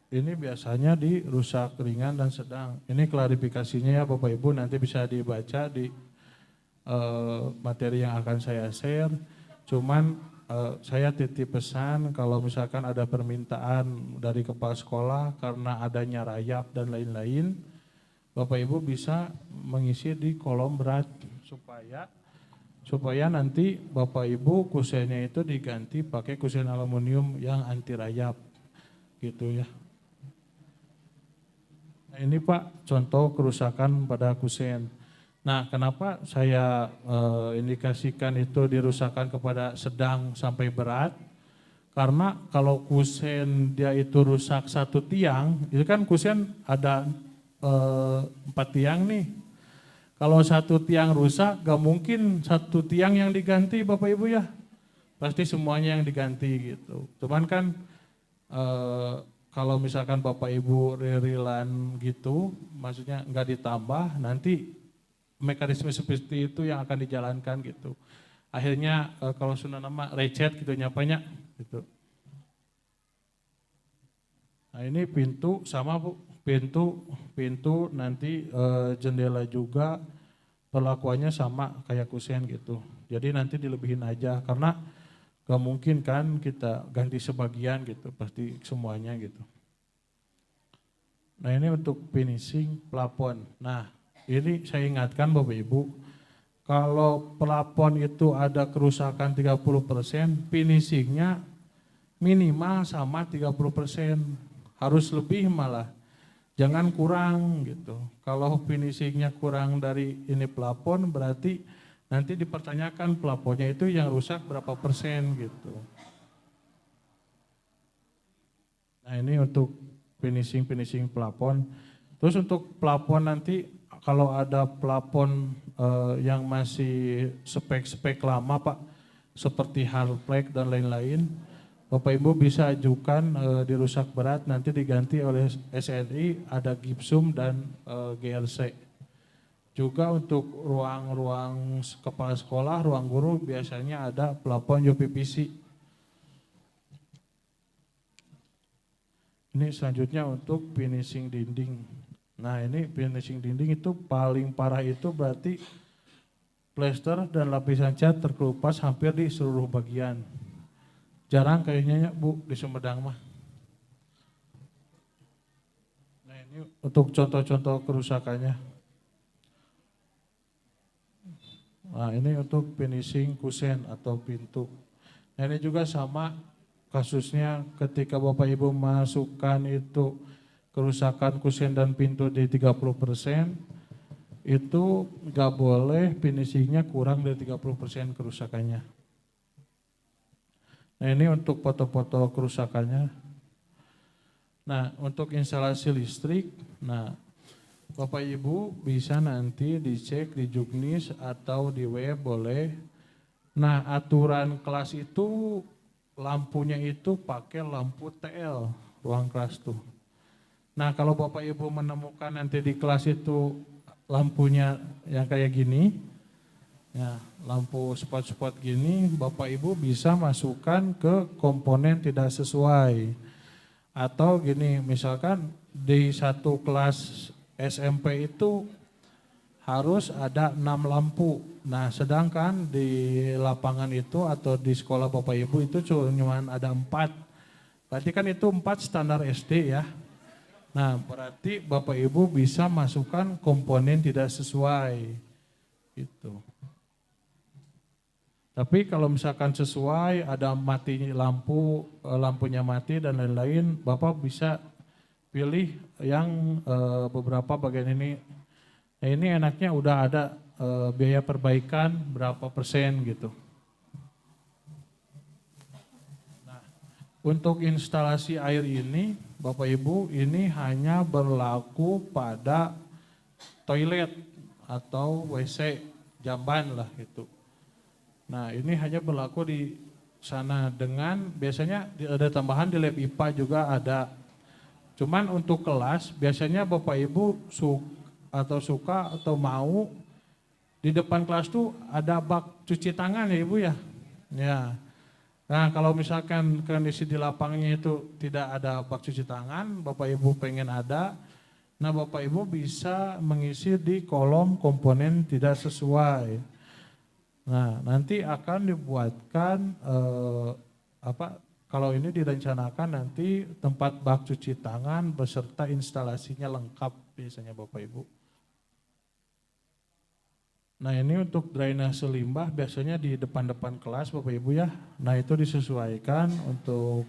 Ini biasanya di rusak ringan dan sedang. Ini klarifikasinya ya Bapak Ibu, nanti bisa dibaca di materi yang akan saya share. Cuman saya titip pesan kalau misalkan ada permintaan dari kepala sekolah karena adanya rayap dan lain-lain, Bapak Ibu bisa mengisi di kolom berat supaya nanti Bapak Ibu kusennya itu diganti pakai kusen aluminium yang anti rayap gitu ya. Nah, ini Pak contoh kerusakan pada kusen. Nah, kenapa saya indikasikan itu dirusakkan kepada sedang sampai berat? Karena kalau kusen dia itu rusak satu tiang, itu kan kusen ada 4 tiang nih. Kalau satu tiang rusak, gak mungkin satu tiang yang diganti Bapak Ibu ya. Pasti semuanya yang diganti gitu. Cuman kan kalau misalkan Bapak Ibu ririlan gitu, maksudnya nggak ditambah, nanti mekanisme seperti itu yang akan dijalankan gitu. Akhirnya kalau sudah nama recet gitu nyapanya gitu. Nah, ini pintu sama Bu. Pintu nanti jendela juga perlakuannya sama kayak kusen gitu. Jadi nanti dilebihin aja karena gak mungkin kan kita ganti sebagian gitu, pasti semuanya gitu. Nah, ini untuk finishing plafon. Nah, ini saya ingatkan Bapak Ibu, kalau plafon itu ada kerusakan 30%, finishingnya minimal sama 30%, harus lebih malah. Jangan kurang gitu. Kalau finishingnya kurang dari ini plafon, berarti nanti dipertanyakan plafonnya itu yang rusak berapa persen gitu. Nah, ini untuk finishing plafon. Terus untuk plafon nanti kalau ada plafon yang masih spek lama Pak, seperti hardplex dan lain-lain, Bapak Ibu bisa ajukan dirusak berat, nanti diganti oleh SNI, ada gipsum dan GRC. Juga untuk ruang-ruang kepala sekolah, ruang guru biasanya ada plafon UPVC. Ini selanjutnya untuk finishing dinding. Nah, ini finishing dinding itu paling parah itu berarti plester dan lapisan cat terkelupas hampir di seluruh bagian. Jarang kayaknya ya Bu di Sumedang mah. Nah, ini untuk contoh-contoh kerusakannya. Nah, ini untuk finishing kusen atau pintu. Nah, ini juga sama kasusnya ketika Bapak Ibu masukkan itu kerusakan kusen dan pintu di 30%, itu nggak boleh finishingnya kurang dari 30% kerusakannya. Nah, ini untuk foto-foto kerusakannya. Nah, untuk instalasi listrik, nah Bapak Ibu bisa nanti dicek di Juknis atau di web boleh. Nah, aturan kelas itu lampunya itu pakai lampu TL, ruang kelas tuh. Nah, kalau Bapak Ibu menemukan nanti di kelas itu lampunya yang kayak gini, ya, lampu spot-spot gini, Bapak Ibu bisa masukkan ke komponen tidak sesuai. Atau gini, misalkan di satu kelas SMP itu harus ada 6 lampu. Nah, sedangkan di lapangan itu atau di sekolah Bapak Ibu itu cuma ada 4. Berarti kan itu 4 standar SD ya. Nah, berarti Bapak Ibu bisa masukkan komponen tidak sesuai. Gitu. Tapi kalau misalkan sesuai, ada mati lampu, lampunya mati dan lain-lain, Bapak bisa pilih yang beberapa bagian ini. Nah, ini enaknya udah ada biaya perbaikan berapa persen gitu. Nah, untuk instalasi air ini, Bapak Ibu, ini hanya berlaku pada toilet atau WC jamban lah gitu. Nah, ini hanya berlaku di sana dengan biasanya ada tambahan di lab IPA juga ada. Cuman untuk kelas biasanya Bapak Ibu suka atau mau di depan kelas tuh ada bak cuci tangan ya Ibu ya. Ya. Nah, kalau misalkan kondisi di lapangnya itu tidak ada bak cuci tangan, Bapak Ibu pengen ada, nah Bapak Ibu bisa mengisi di kolom komponen tidak sesuai. Nah, nanti akan dibuatkan kalau ini direncanakan nanti tempat bak cuci tangan beserta instalasinya lengkap biasanya Bapak Ibu. Nah, ini untuk drainase limbah biasanya di depan-depan kelas Bapak Ibu ya. Nah, itu disesuaikan untuk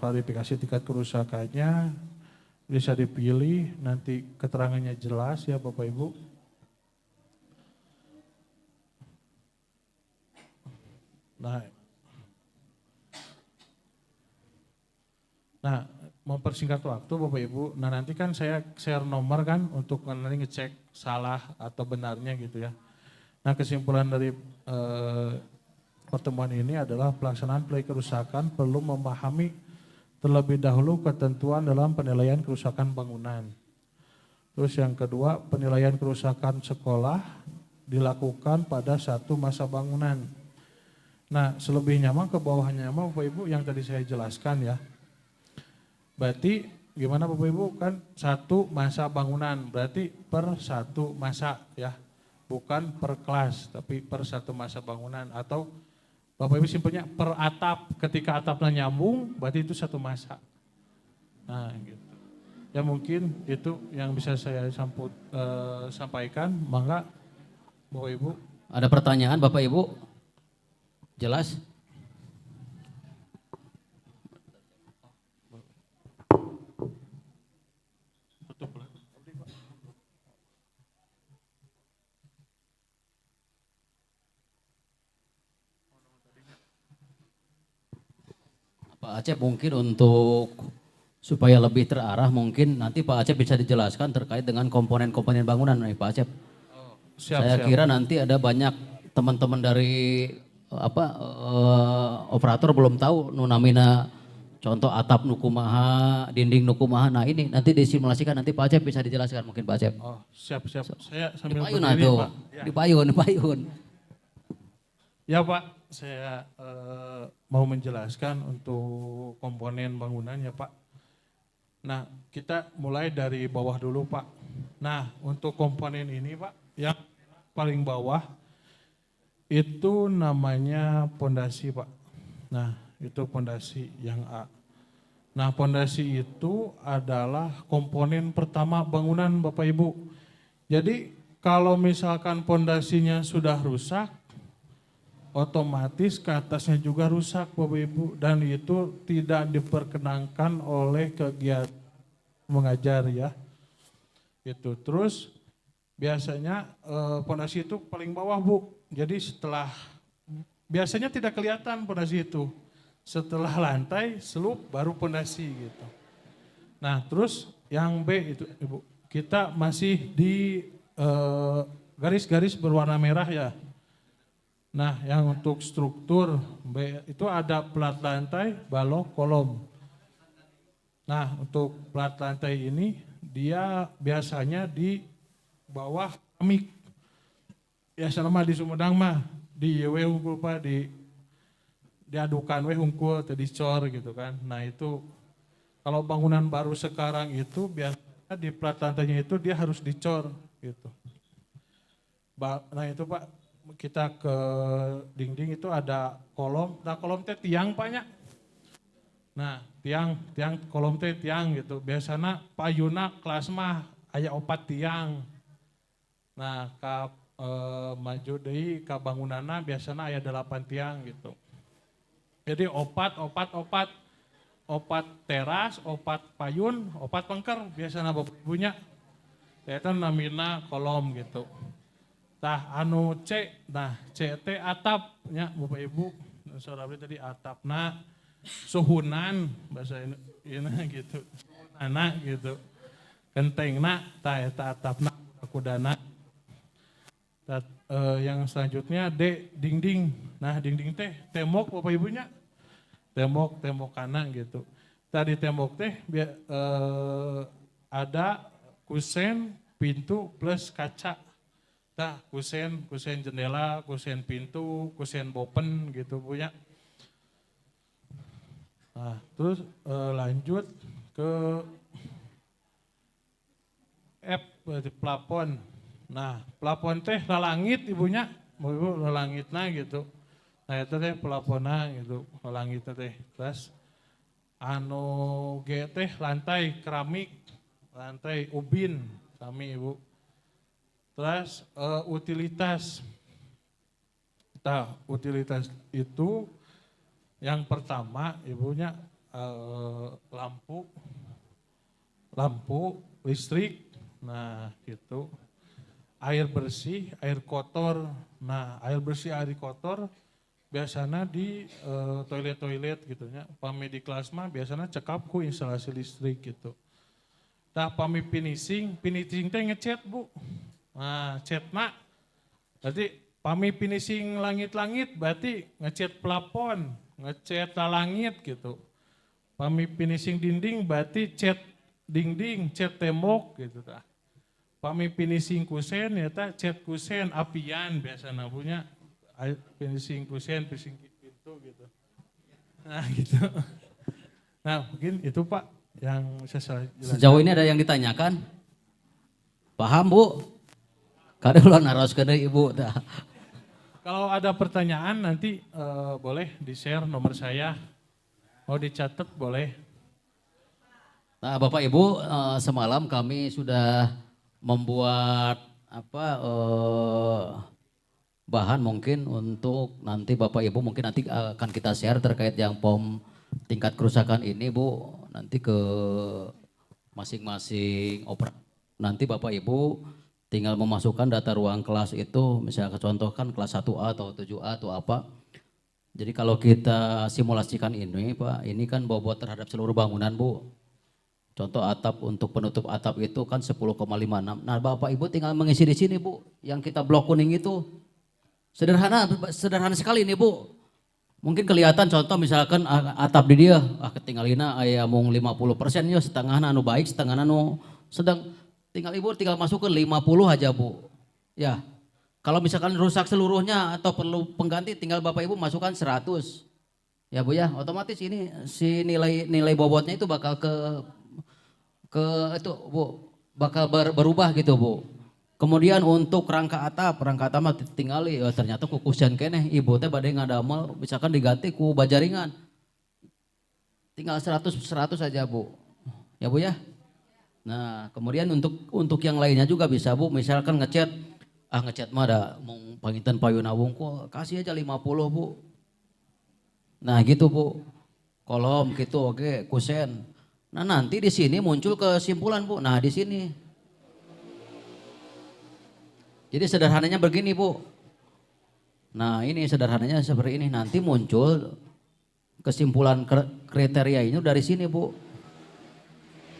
klarifikasi tingkat kerusakannya bisa dipilih, nanti keterangannya jelas ya Bapak Ibu. Nah, mempersingkat waktu Bapak Ibu, nah nanti kan saya share nomor kan untuk nanti ngecek salah atau benarnya gitu ya. Nah, kesimpulan dari pertemuan ini adalah pelaksanaan play kerusakan perlu memahami terlebih dahulu ketentuan dalam penilaian kerusakan bangunan. Terus yang kedua, penilaian kerusakan sekolah dilakukan pada satu masa bangunan. Nah, selebihnya mah ke bawahnya mah Bapak Ibu yang tadi saya jelaskan ya. Berarti gimana Bapak Ibu kan satu masa bangunan, berarti per satu masa ya. Bukan per kelas, tapi per satu masa bangunan. Atau Bapak Ibu simpelnya per atap, ketika atapnya nyambung berarti itu satu masa. Nah gitu. Ya mungkin itu yang bisa saya sampaikan, mangga Bapak Ibu. Ada pertanyaan Bapak Ibu? Jelas? Pak Acep mungkin untuk supaya lebih terarah mungkin nanti Pak Acep bisa dijelaskan terkait dengan komponen-komponen bangunan nih Pak Acep. Saya kira nanti ada banyak teman-teman dari operator belum tahu nunamina contoh atap nukumaha, dinding nukumaha. Nah ini nanti disimulasikan nanti Pak Acep bisa dijelaskan mungkin Pak Acep. Oh, siap. Saya sambil Dipayun berdiri, atuh. Pak. Ya. Dipayun. Ya Pak, saya mau menjelaskan untuk komponen bangunan ya Pak. Nah, kita mulai dari bawah dulu Pak. Nah, untuk komponen ini Pak, yang paling bawah itu namanya pondasi Pak. Nah, itu pondasi yang A. Nah, pondasi itu adalah komponen pertama bangunan Bapak Ibu. Jadi, kalau misalkan pondasinya sudah rusak, otomatis ke atasnya juga rusak Bapak Ibu, dan itu tidak diperkenankan oleh kegiatan mengajar ya. Itu terus biasanya pondasi itu paling bawah Bu. Jadi biasanya tidak kelihatan pondasi itu. Setelah lantai, seluk baru pondasi gitu. Nah, terus yang B itu Ibu, kita masih di garis-garis berwarna merah ya. Nah, yang untuk struktur B itu ada plat lantai, balok, kolom. Nah, untuk plat lantai ini dia biasanya di bawah keramik. Biasa mah di Sumedang mah di we hungkul Pak, diadukan we hungkul tadi dicor gitu kan. Nah, itu kalau bangunan baru sekarang itu biasanya di plat lantainya itu dia harus dicor gitu. Nah itu Pak, kita ke dinding itu ada kolom, nah kolom teh tiang Pak nya. Nah tiang kolom teh tiang gitu. Biasanya payuna kelas mah aya 4 tiang. Nah maju deui ka bangunanna biasanya aya 8 tiang gitu. Jadi opat teras, opat payun, opat pengker biasanya bapak ibunya. Itu namina kolom gitu. Tah anu C, nah C teh atapnya bapak ibu. Saudara tadi atap. Nah suhunan bahasa ini gitu. Anak gitu. Kentengna tah eta atapna kudana. Yang selanjutnya D dinding. Nah dinding teh tembok bapak ibunya. Tembok kanan gitu. Tadi tembok teh ada kusen, pintu plus kaca. Nah kusen jendela, kusen pintu, kusen bopen gitu punya. Nah terus lanjut ke F berarti plafon. Nah plafon teh lalangit ibunya, ibu lalangitna gitu. Nah itu teh pelapona gitu, langit teh. Terus anu G teh lantai keramik, lantai ubin sami ibu. Terus utilitas. Nah, utilitas itu yang pertama ibunya lampu, listrik. Nah, gitu. Air bersih, air kotor. Nah, air bersih, air kotor biasanya di toilet gitu ya. Pami di kelas mah biasanya cekap ku instalasi listrik gitu. Nah pami finishing teh ngecat Bu. Nah catna berarti pami finishing langit-langit berarti ngecat plafon, ngecat langit gitu. Pami finishing dinding berarti cat dinding, cat tembok gitu tah. Pami finishing kusen ya tah cat kusen apian biasanya punya. Finishing kusen, finishing pintu gitu. Nah gitu. Nah mungkin itu Pak yang saya jelaskan. Sejauh ini ada yang ditanyakan? Paham Bu? Kadang lo naros ke Ibu. Kalau ada pertanyaan nanti boleh di-share nomor saya. Mau dicatat boleh. Nah Bapak Ibu semalam kami sudah membuat bahan mungkin untuk nanti Bapak Ibu mungkin nanti akan kita share terkait yang POM tingkat kerusakan ini Bu, nanti ke masing-masing nanti Bapak Ibu tinggal memasukkan data ruang kelas itu, misalnya contohkan kelas 1A atau 7A atau apa. Jadi kalau kita simulasikan ini Pak, ini kan bobot terhadap seluruh bangunan Bu. Contoh atap untuk penutup atap itu kan 10,56. Nah Bapak Ibu tinggal mengisi di sini Bu, yang kita blok kuning itu. Sederhana sekali nih Bu. Mungkin kelihatan contoh misalkan atap di dia, ketinggalina aya mung 50% ya, setengah anu baik, setengah anu sedang. Tinggal Ibu tinggal masuk ke 50 aja Bu. Ya. Kalau misalkan rusak seluruhnya atau perlu pengganti tinggal Bapak Ibu masukkan 100. Ya Bu ya, otomatis ini si nilai bobotnya itu bakal ke itu Bu, bakal berubah gitu Bu. Kemudian untuk rangka atap mah tinggali, ternyata kukusian keneh, ibu teh bade ngadamel, misalkan diganti ku bajaringan. Tinggal 100 aja Bu. Ya Bu ya. Nah, kemudian untuk yang lainnya juga bisa Bu, misalkan ngecat mah ada mau panginten payuna wungkul, kasih aja 50 Bu. Nah, gitu Bu. Kolom gitu oke, kusen. Nah, nanti di sini muncul kesimpulan Bu. Nah, di sini jadi sederhananya begini Bu. Nah ini sederhananya seperti ini. Nanti muncul kesimpulan kriteria ini dari sini Bu.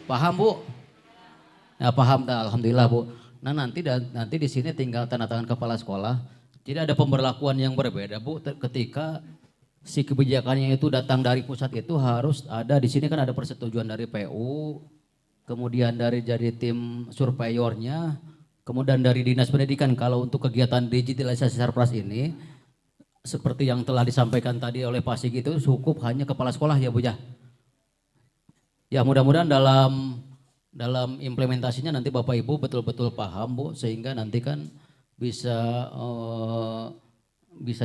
Paham Bu? Ya paham, alhamdulillah Bu. Nah nanti di sini tinggal tanda tangan kepala sekolah. Tidak ada pemberlakuan yang berbeda Bu. Ketika si kebijakannya itu datang dari pusat itu harus ada di sini kan ada persetujuan dari PU, kemudian dari jadi tim surveyornya, kemudian dari dinas pendidikan. Kalau untuk kegiatan digitalisasi Sarpras ini seperti yang telah disampaikan tadi oleh Pak Sigi itu cukup hanya kepala sekolah ya Bu ya. Ya mudah-mudahan dalam implementasinya nanti Bapak Ibu betul-betul paham Bu, sehingga nanti kan bisa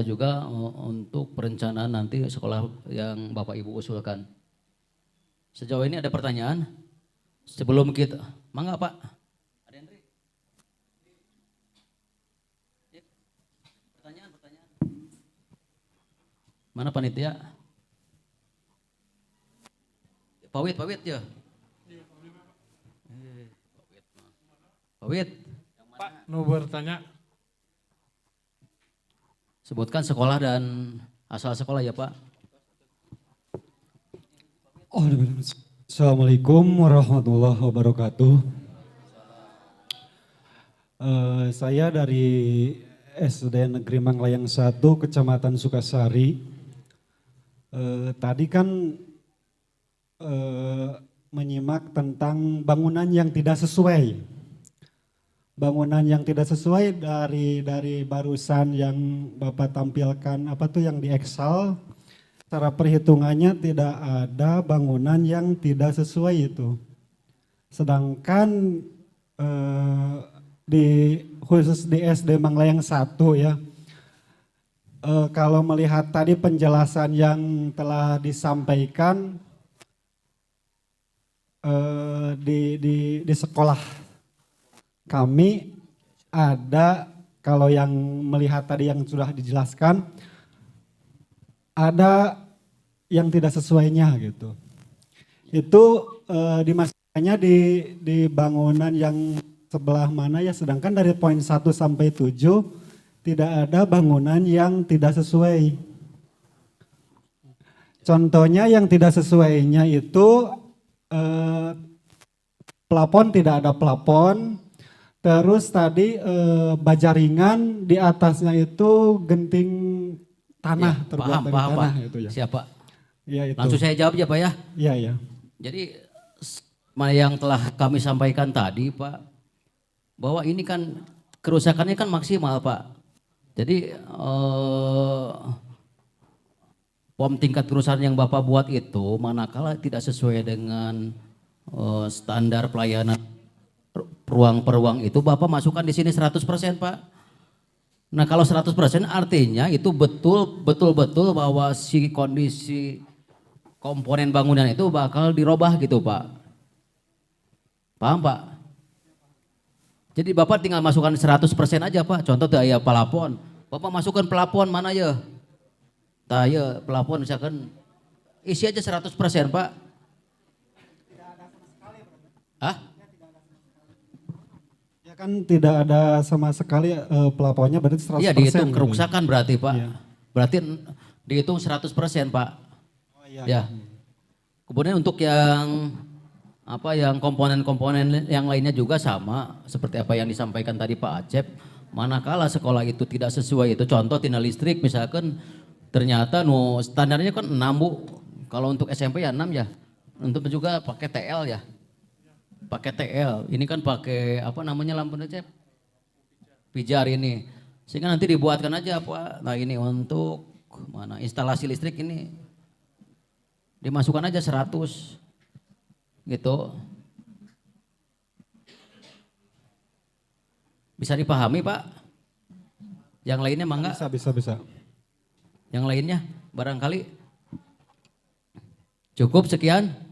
juga untuk perencanaan nanti sekolah yang Bapak Ibu usulkan. Sejauh ini ada pertanyaan? Sebelum kita, mangga Pak. Ada Andri? Pertanyaan. Mana panitia? Pak Wit ya. Pak Wit. Pak, nu bertanya. Sebutkan sekolah dan asal sekolah ya Pak. Assalamualaikum warahmatullahi wabarakatuh. Saya dari SD Negeri Manglayang 1, Kecamatan Sukasari. Tadi kan menyimak tentang bangunan yang tidak sesuai. Bangunan yang tidak sesuai dari barusan yang Bapak tampilkan, apa tuh yang di Excel, cara perhitungannya tidak ada bangunan yang tidak sesuai itu. Sedangkan khusus di SD Manglayang 1 ya, kalau melihat tadi penjelasan yang telah disampaikan di sekolah kami ada, kalau yang melihat tadi yang sudah dijelaskan, ada yang tidak sesuainya gitu. Itu dimasukkannya di bangunan yang sebelah mana ya, sedangkan dari poin 1 sampai 7 tidak ada bangunan yang tidak sesuai. Contohnya yang tidak sesuainya itu plafon, tidak ada plafon. Terus tadi baja ringan, di atasnya itu genting tanah, Ya, terbuat dari paham tanah Pak. itu ya. Siapa? Ya, itu. Langsung saya jawab ya Pak ya. Iya, ya. Jadi yang telah kami sampaikan tadi Pak, bahwa ini kan kerusakannya kan maksimal Pak. Jadi POM tingkat kerusakan yang Bapak buat itu manakala tidak sesuai dengan standar pelayanan ruang per ruang itu Bapak masukkan di sini 100% Pak. Nah kalau 100% artinya itu betul-betul bahwa si kondisi komponen bangunan itu bakal dirubah gitu Pak. Paham Pak? Jadi Bapak tinggal masukkan 100% aja Pak. Contoh daya pelapon. Bapak masukkan pelapon mana ya? Daya pelapon misalkan isi aja 100% Pak. Hah? Kan tidak ada sama sekali pelapornya, berarti 100%. Iya dihitung gitu. kerusakan berarti Pak. Iya. Berarti dihitung 100% Pak. Oh, iya. Ya. Kemudian untuk yang komponen-komponen yang lainnya juga sama seperti apa yang disampaikan tadi Pak Acep. Manakala sekolah itu tidak sesuai itu, contoh tina listrik misalkan ternyata standarnya kan 6 Bu. Kalau untuk SMP ya 6 ya. Untuk juga pakai TL ya. Pakai TL, ini kan pakai apa namanya lampu Cep? Pijar ini. Sehingga nanti dibuatkan aja Pak. Nah ini untuk mana instalasi listrik ini dimasukkan aja 100 gitu. Bisa dipahami Pak? Yang lainnya mangga? Bisa. Yang lainnya barangkali cukup sekian.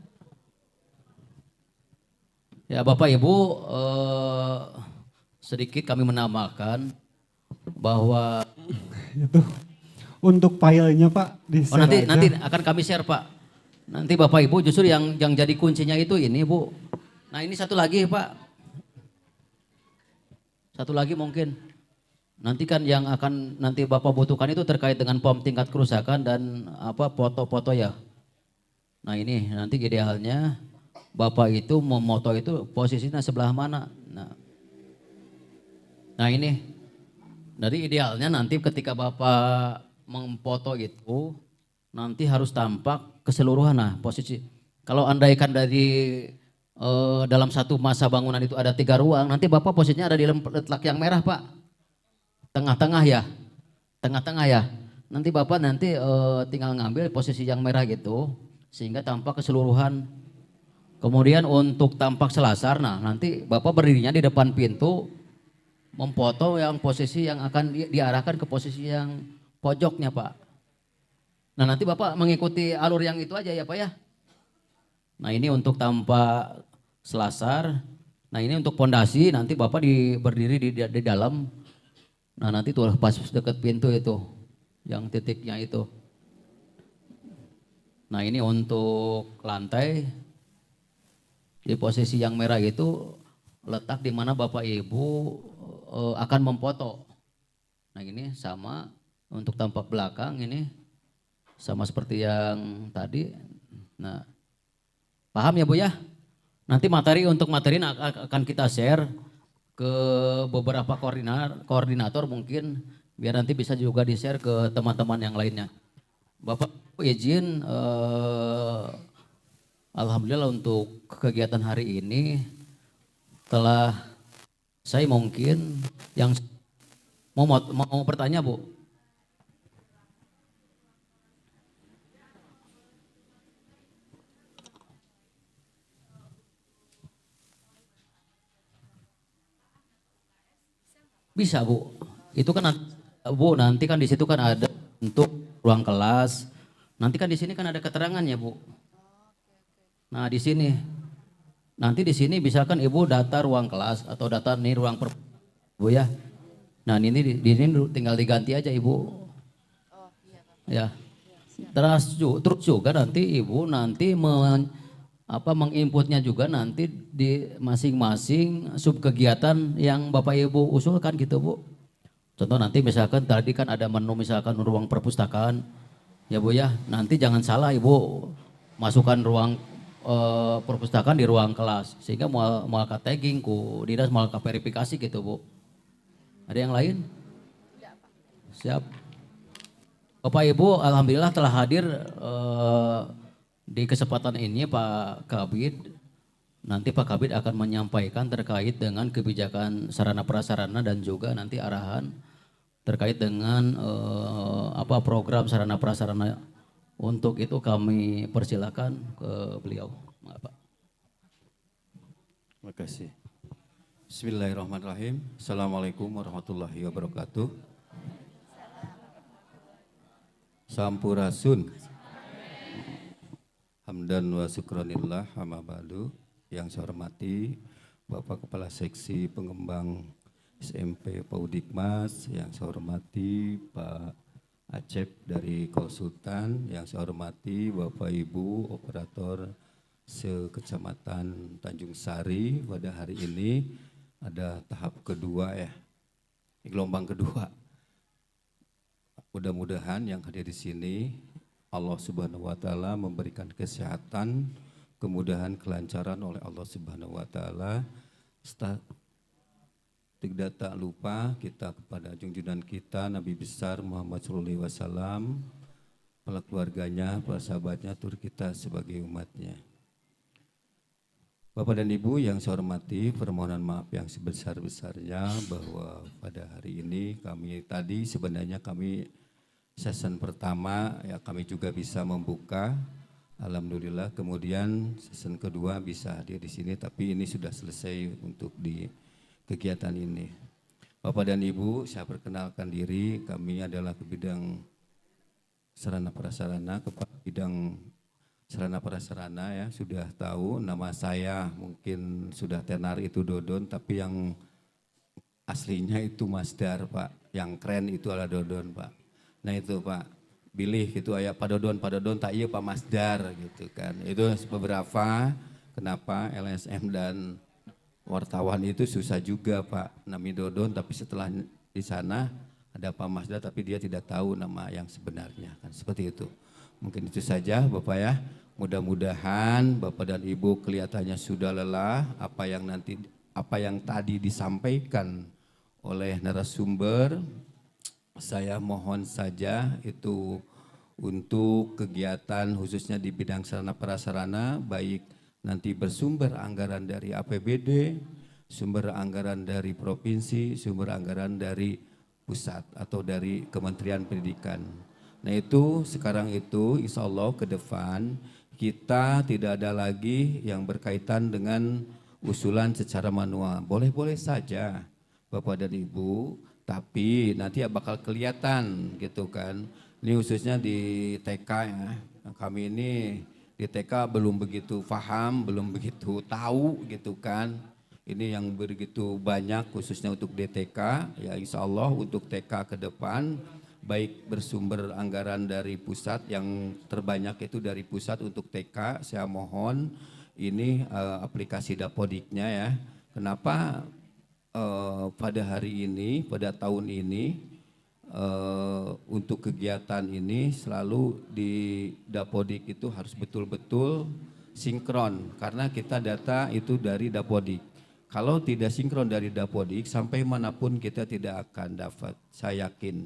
Ya Bapak Ibu, sedikit kami menambahkan bahwa Itu untuk filenya Pak nanti akan kami share Pak. Nanti Bapak Ibu justru yang jadi kuncinya itu ini Bu. Nah ini satu lagi Pak. Satu lagi mungkin. Nanti kan yang akan nanti Bapak butuhkan itu terkait dengan POM tingkat kerusakan dan foto-foto ya. Nah ini nanti idealnya Bapak itu memoto itu posisinya sebelah mana. Nah ini, jadi idealnya nanti ketika Bapak memfoto itu, nanti harus tampak keseluruhan. Nah posisi, kalau andaikan dari dalam satu masa bangunan itu ada 3 ruang, nanti Bapak posisinya ada di letak yang merah Pak. Tengah-tengah ya, tengah-tengah ya. Nanti Bapak nanti tinggal ngambil posisi yang merah gitu, sehingga tampak keseluruhan. Kemudian untuk tampak selasar, nah nanti Bapak berdirinya di depan pintu, memfoto yang posisi yang akan diarahkan ke posisi yang pojoknya Pak. Nah nanti Bapak mengikuti alur yang itu aja ya Pak ya. Nah ini untuk tampak selasar. Nah ini untuk pondasi nanti Bapak berdiri di dalam. Nah nanti tuh pas dekat pintu itu, yang titiknya itu. Nah ini untuk lantai, di posisi yang merah itu letak di mana Bapak Ibu akan memfoto. Nah ini sama untuk tampak belakang ini sama seperti yang tadi. Nah paham ya Bu ya? Nanti materi akan kita share ke beberapa koordinator mungkin biar nanti bisa juga di-share ke teman-teman yang lainnya. Bapak izin alhamdulillah untuk kegiatan hari ini telah saya mungkin yang mau bertanya Bu. Bisa Bu. Itu kan Bu nanti kan di situ kan ada untuk ruang kelas. Nanti kan di sini kan ada keterangannya Bu. Nah di sini. Nanti di sini misalkan Ibu data ruang kelas atau data nih ruang Bu ya. Nah ini di sini tinggal diganti aja Ibu. Ya. Terus juga nanti Ibu nanti menginputnya juga nanti di masing-masing sub kegiatan yang Bapak Ibu usulkan gitu Bu. Contoh nanti misalkan tadi kan ada menu misalkan ruang perpustakaan ya Bu ya. Nanti jangan salah Ibu masukkan ruang perpustakaan di ruang kelas sehingga mau tagging ku dinas mau verifikasi gitu Bu. Ada yang lain? Siap. Bapak Ibu alhamdulillah telah hadir di kesempatan ini Pak Kabid. Nanti Pak Kabid akan menyampaikan terkait dengan kebijakan sarana prasarana dan juga nanti arahan terkait dengan program sarana prasarana. Untuk itu kami persilakan ke beliau. Pak. Terima kasih. Bismillahirrahmanirrahim. Assalamualaikum warahmatullahi wabarakatuh. Sampurasun. Hamdan wa syukranillah amma ba'du. Yang saya hormati Bapak Kepala Seksi Pengembang SMP Paudikmas, yang saya hormati Pak Acep dari konsultan, yang saya hormati Bapak Ibu operator sekecamatan Tanjung Sari. Pada hari ini ada tahap kedua ya, gelombang kedua. Mudah-mudahan yang hadir di sini Allah Subhanahu wa taala memberikan kesehatan, kemudahan, kelancaran oleh Allah Subhanahu wa taala. Tidak tak lupa kita kepada junjungan kita Nabi besar Muhammad SAW, para keluarganya, para sahabatnya, turut kita sebagai umatnya. Bapak dan Ibu yang saya hormati, permohonan maaf yang sebesar-besarnya bahwa pada hari ini sebenarnya kami season pertama ya kami juga bisa membuka, alhamdulillah. Kemudian season kedua bisa hadir di sini, tapi ini sudah selesai untuk di kegiatan ini. Bapak dan Ibu, saya perkenalkan diri, kami adalah ke bidang sarana prasarana, bidang sarana prasarana ya, sudah tahu nama saya mungkin sudah tenar itu Dodon, tapi yang aslinya itu Masdar Pak, yang keren itu adalah Dodon Pak. Nah itu Pak, pilih gitu ya Pak Dodon tak iya Pak Masdar gitu kan. Itu beberapa kenapa LSM dan wartawan itu susah juga Pak, namanya Dodon, tapi setelah di sana ada Pak Masdar tapi dia tidak tahu nama yang sebenarnya kan, seperti itu. Mungkin itu saja Bapak ya. Mudah-mudahan Bapak dan Ibu kelihatannya sudah lelah apa yang tadi disampaikan oleh narasumber. Saya mohon saja itu untuk kegiatan khususnya di bidang sarana prasarana, baik nanti bersumber anggaran dari APBD, sumber anggaran dari provinsi, sumber anggaran dari pusat atau dari Kementerian Pendidikan. Nah itu sekarang itu insya Allah ke depan kita tidak ada lagi yang berkaitan dengan usulan secara manual. Boleh-boleh saja Bapak dan Ibu, tapi nanti bakal kelihatan gitu kan. Ini khususnya di TK ya. Kami ini di TK belum begitu paham, belum begitu tahu gitu kan. Ini yang begitu banyak khususnya untuk DTK, ya insya Allah untuk TK ke depan baik bersumber anggaran dari pusat yang terbanyak itu dari pusat untuk TK. Saya mohon ini aplikasi Dapodiknya ya. Kenapa pada hari ini, pada tahun ini untuk kegiatan ini selalu di Dapodik itu harus betul-betul sinkron karena kita data itu dari Dapodik. Kalau tidak sinkron dari Dapodik sampai manapun kita tidak akan dapat, saya yakin.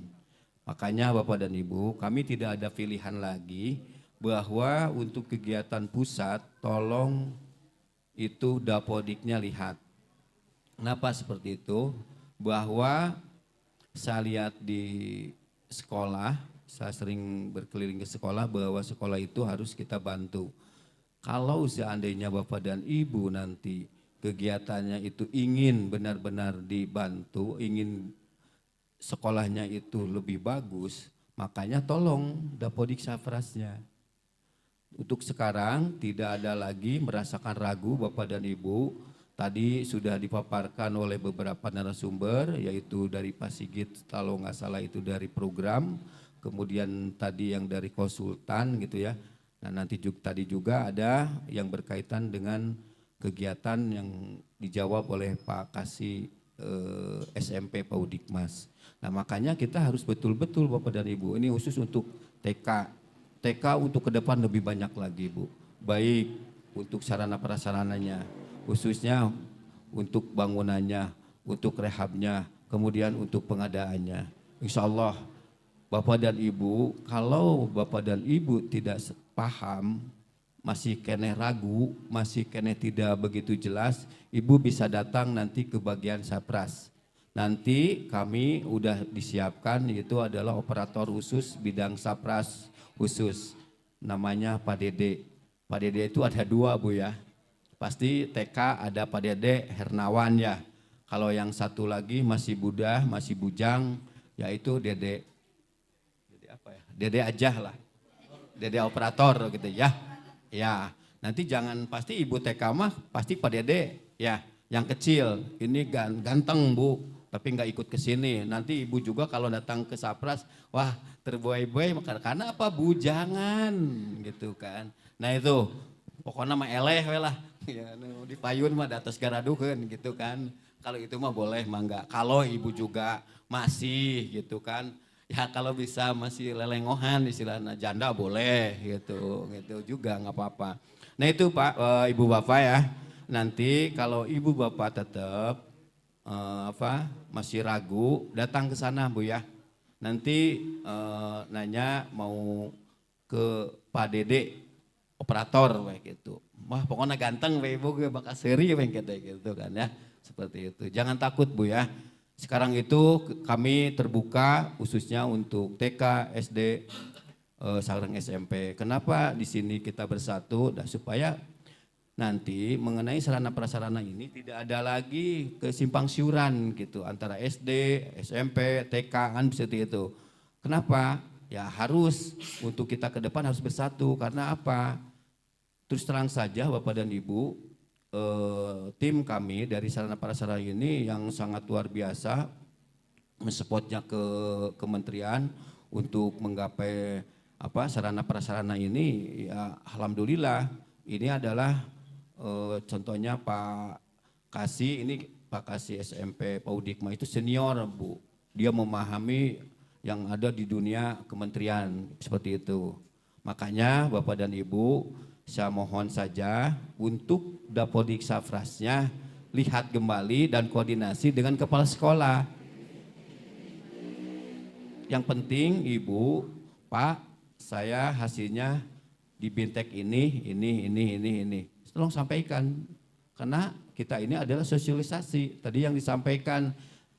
Makanya Bapak dan Ibu, kami tidak ada pilihan lagi bahwa untuk kegiatan pusat tolong itu Dapodiknya lihat. Kenapa seperti itu? Bahwa saya lihat di sekolah, saya sering berkeliling ke sekolah bahwa sekolah itu harus kita bantu. Kalau seandainya Bapak dan Ibu nanti kegiatannya itu ingin benar-benar dibantu, ingin sekolahnya itu lebih bagus, makanya tolong Dapodik Saprasnya. Untuk sekarang tidak ada lagi merasakan ragu Bapak dan Ibu. Tadi sudah dipaparkan oleh beberapa narasumber, yaitu dari Pak Sigit, kalau nggak salah itu dari program, kemudian tadi yang dari konsultan gitu ya. Nah nanti tadi juga ada yang berkaitan dengan kegiatan yang dijawab oleh Pak Kasih SMP Paudikmas. Nah makanya kita harus betul-betul Bapak dan Ibu, ini khusus untuk TK. TK untuk ke depan lebih banyak lagi Bu, baik untuk sarana prasarananya, khususnya untuk bangunannya, untuk rehabnya, kemudian untuk pengadaannya. Insya Allah Bapak dan Ibu, kalau Bapak dan Ibu tidak paham, masih kene ragu, masih kene tidak begitu jelas, Ibu bisa datang nanti ke bagian Sapras. Nanti kami udah disiapkan, itu adalah operator khusus bidang Sapras khusus, namanya Pak Dede. Pak Dede itu ada 2 Bu ya, pasti TK ada Pak Dede Hernawan ya. Kalau yang satu lagi masih Budah, masih bujang, yaitu Dede apa ya? Dede aja lah, Dede operator gitu ya. Ya, nanti jangan pasti Ibu TK mah pasti Pak Dede ya. Yang kecil ini ganteng Bu, tapi nggak ikut ke sini. Nanti Ibu juga kalau datang ke Sapras, wah terbuai-buai karena apa Bu? Jangan gitu kan. Nah itu pokoknya mah eleh we lah. Ya, di payun mah di atas garadukeun gitu kan. Kalau itu mah boleh mah enggak. Kalau Ibu juga masih gitu kan. Ya kalau bisa masih lelengohan istilahnya janda boleh gitu juga nggak apa-apa. Nah itu Pak Ibu Bapak ya. Nanti kalau Ibu Bapak tetap masih ragu datang ke sana Bu ya. Nanti nanya mau ke Pak Dede operator kayak gitu. Wah pokoknya ganteng Ibu gue bakal seri kayak gitu kan ya. Seperti itu. Jangan takut Bu ya. Sekarang itu kami terbuka khususnya untuk TK, SD, sareng SMP. Kenapa di sini kita bersatu? Dan supaya nanti mengenai sarana prasarana ini tidak ada lagi kesimpang siuran gitu antara SD, SMP, TK kan seperti itu. Kenapa? Ya harus untuk kita ke depan harus bersatu karena apa? Terus terang saja Bapak dan Ibu, tim kami dari sarana prasarana ini yang sangat luar biasa mensupport-nya ke kementerian untuk menggapai sarana prasarana ini ya alhamdulillah ini adalah contohnya Pak Kasih ini Pak Kasih SMP Paudikma itu senior Bu, dia memahami yang ada di dunia kementerian seperti itu. Makanya Bapak dan Ibu saya mohon saja untuk Dapodik Saprasnya lihat kembali dan koordinasi dengan kepala sekolah. Yang penting Ibu, Pak, saya hasilnya di Bintek ini. Tolong sampaikan, karena kita ini adalah sosialisasi. Tadi yang disampaikan,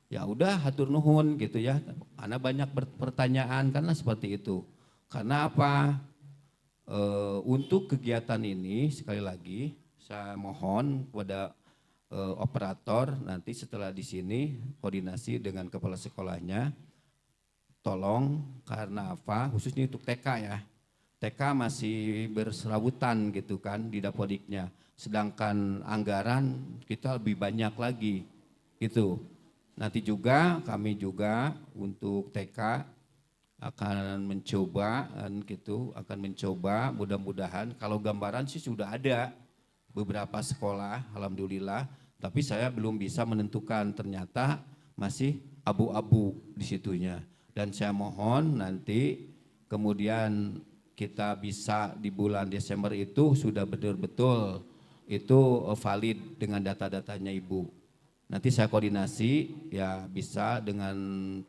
ya udah hatur nuhun gitu ya. Karena banyak pertanyaan karena seperti itu. Karena apa? Untuk kegiatan ini sekali lagi saya mohon kepada operator nanti setelah di sini koordinasi dengan kepala sekolahnya. Tolong, karena apa? Khususnya untuk TK ya. TK masih berserabutan gitu kan di Dapodiknya. Sedangkan anggaran kita lebih banyak lagi gitu. Nanti juga kami juga untuk TK akan mencoba gitu, akan mencoba mudah-mudahan kalau gambaran sih sudah ada beberapa sekolah alhamdulillah, tapi saya belum bisa menentukan, ternyata masih abu-abu di situnya. Dan saya mohon nanti kemudian kita bisa di bulan Desember itu sudah betul-betul itu valid dengan data-datanya Ibu. Nanti saya koordinasi ya bisa dengan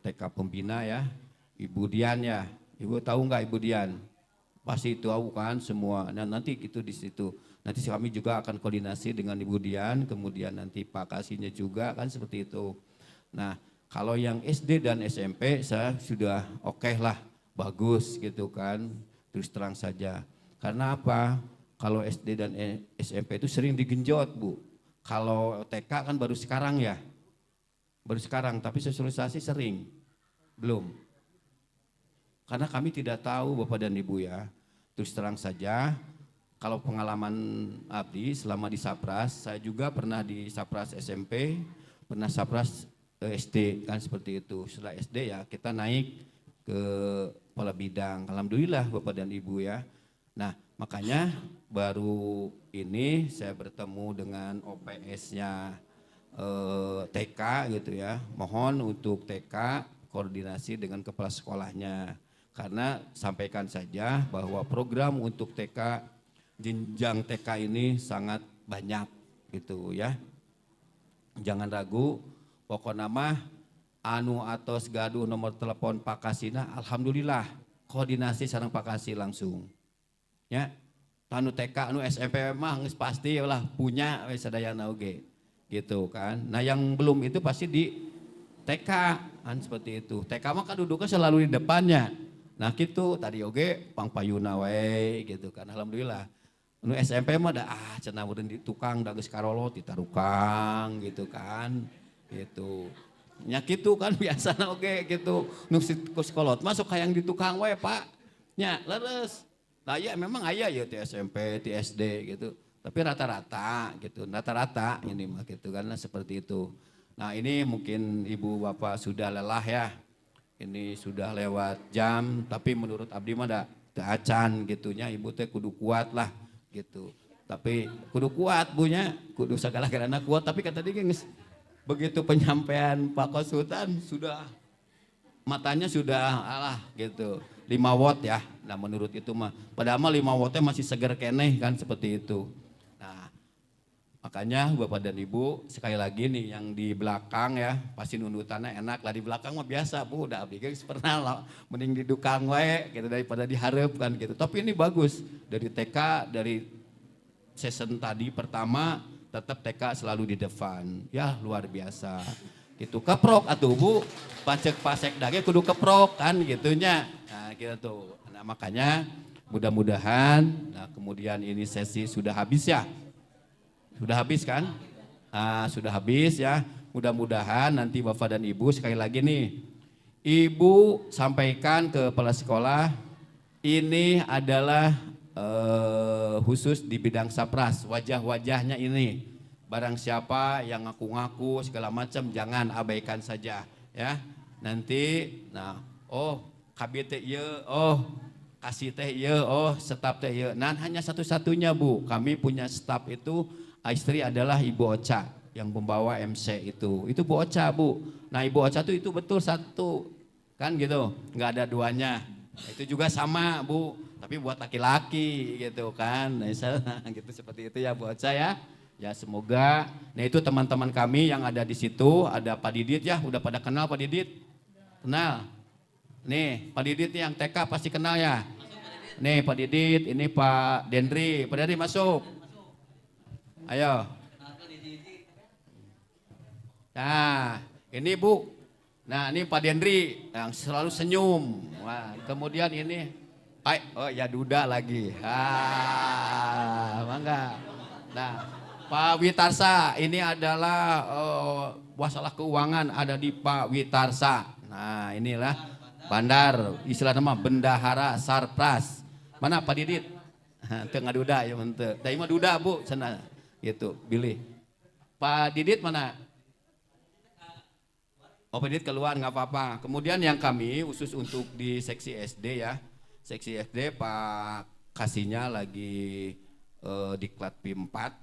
TK Pembina ya, Ibu Dian ya. Ibu tahu nggak Ibu Dian? Pasti tahu kan semua. Nah, nanti itu di situ. Nanti kami juga akan koordinasi dengan Ibu Dian, kemudian nanti Pak Kasihnya juga kan seperti itu. Nah, kalau yang SD dan SMP saya sudah oke lah, bagus gitu kan, terus terang saja. Karena apa? Kalau SD dan SMP itu sering digenjot Bu. Kalau TK kan baru sekarang ya, baru sekarang, tapi sosialisasi sering, belum. Karena kami tidak tahu Bapak dan Ibu ya, terus terang saja. Kalau pengalaman abdi selama di Sapras, saya juga pernah di Sapras SMP, pernah Sapras SD kan seperti itu. Setelah SD ya kita naik ke kepala bidang. Alhamdulillah Bapak dan Ibu ya. Nah makanya baru ini saya bertemu dengan OPS-nya TK gitu ya. Mohon untuk TK koordinasi dengan kepala sekolahnya. Karena sampaikan saja bahwa program untuk TK, jenjang TK ini sangat banyak gitu ya. Jangan ragu. Pokoknya mah anu atos gaduh nomor telepon Pak Kasina, alhamdulillah koordinasi sareng Pak Kasih langsung. Ya, anu TK, anu SMP mah geus pasti lah punya we sadayana oge. Gitu kan. Nah, yang belum itu pasti di TK kan seperti itu. TK mah kan duduknya selalu di depannya. Nah, gitu tadi oge pangpayuna we gitu kan. Alhamdulillah. Anu SMP mah da cenah meureun di tukang da geus karolot ditarukang gitu kan. Gitu. Nya gitu kan biasana oge gitu. Nu sekolot masuk hayang di tukang we Pak. Nya leres. Nah ya memang aya ya di SMP, di SD gitu. Tapi rata-rata gitu. Rata-rata ini mah gitu kan seperti itu. Nah ini mungkin Ibu Bapak sudah lelah ya. Ini sudah lewat jam, tapi menurut abdi mah da acan gitunya. Ibu teh kudu kuat lah gitu. Tapi kudu kuat bunya, kudu sagala-galana kuat. Tapi kata dia geus begitu penyampaian Pak Konsultan sudah matanya sudah alah gitu 5 watt ya. Nah menurut itu mah padahal 5 wattnya masih seger keneh kan seperti itu. Nah makanya Bapak dan Ibu sekali lagi nih yang di belakang ya pasti nundutannya enak lah, di belakang mah biasa Bu udah abdi geus pernah lah mending di dukang we gitu daripada diharap kan gitu. Tapi ini bagus dari TK, dari season tadi pertama tetap TK selalu di depan. Ya luar biasa. Gitu keprok atuh Bu. Pacek pasek dage kudu keprok kan gitunya. Nah gitu. Nah makanya mudah-mudahan nah kemudian ini sesi sudah habis ya. Sudah habis kan? Nah, sudah habis ya. Mudah-mudahan nanti Bapak dan Ibu sekali lagi nih. Ibu sampaikan ke kepala sekolah ini adalah khusus di bidang Sapras, wajah-wajahnya ini. Barang siapa yang ngaku-ngaku segala macam jangan abaikan saja ya. Nanti nah oh KBT ieu, oh kasih teh ieu, oh staf teh ieu. Nah hanya satu-satunya Bu, kami punya staf itu istri adalah Ibu Ocha yang membawa MC itu. Itu Bu Ocha Bu. Nah Ibu Ocha itu betul satu kan gitu, nggak ada duanya. Itu juga sama Bu. tapi buat laki-laki gitu kan. Nah, gitu seperti itu ya buat saya. Ya semoga. Nah itu teman-teman kami yang ada di situ, ada Pak Didit ya, udah pada kenal Pak Didit? Kenal. Nih Pak Didit yang TK pasti kenal ya. Nih Pak Didit, ini Pak Dendri. Pak Dendri masuk. Ayo. Nah ini Bu. Nah ini Pak Dendri yang selalu senyum. Wah, kemudian ini, oh ya Duda lagi. Mangga. Nah Pak Witarsa, ini adalah masalah keuangan ada di Pak Witarsa. Nah inilah bandar, istilah nama bendahara sarpras. Mana Pak Didit? Tengah Duda ya mente. Tadi mah Duda Bu, sana gitu, pilih. Pak Didit mana? Oh Pak Didit keluar nggak apa-apa. Kemudian yang kami khusus untuk di seksi SD ya, seksi SD Pak Kasihnya lagi diklat P4.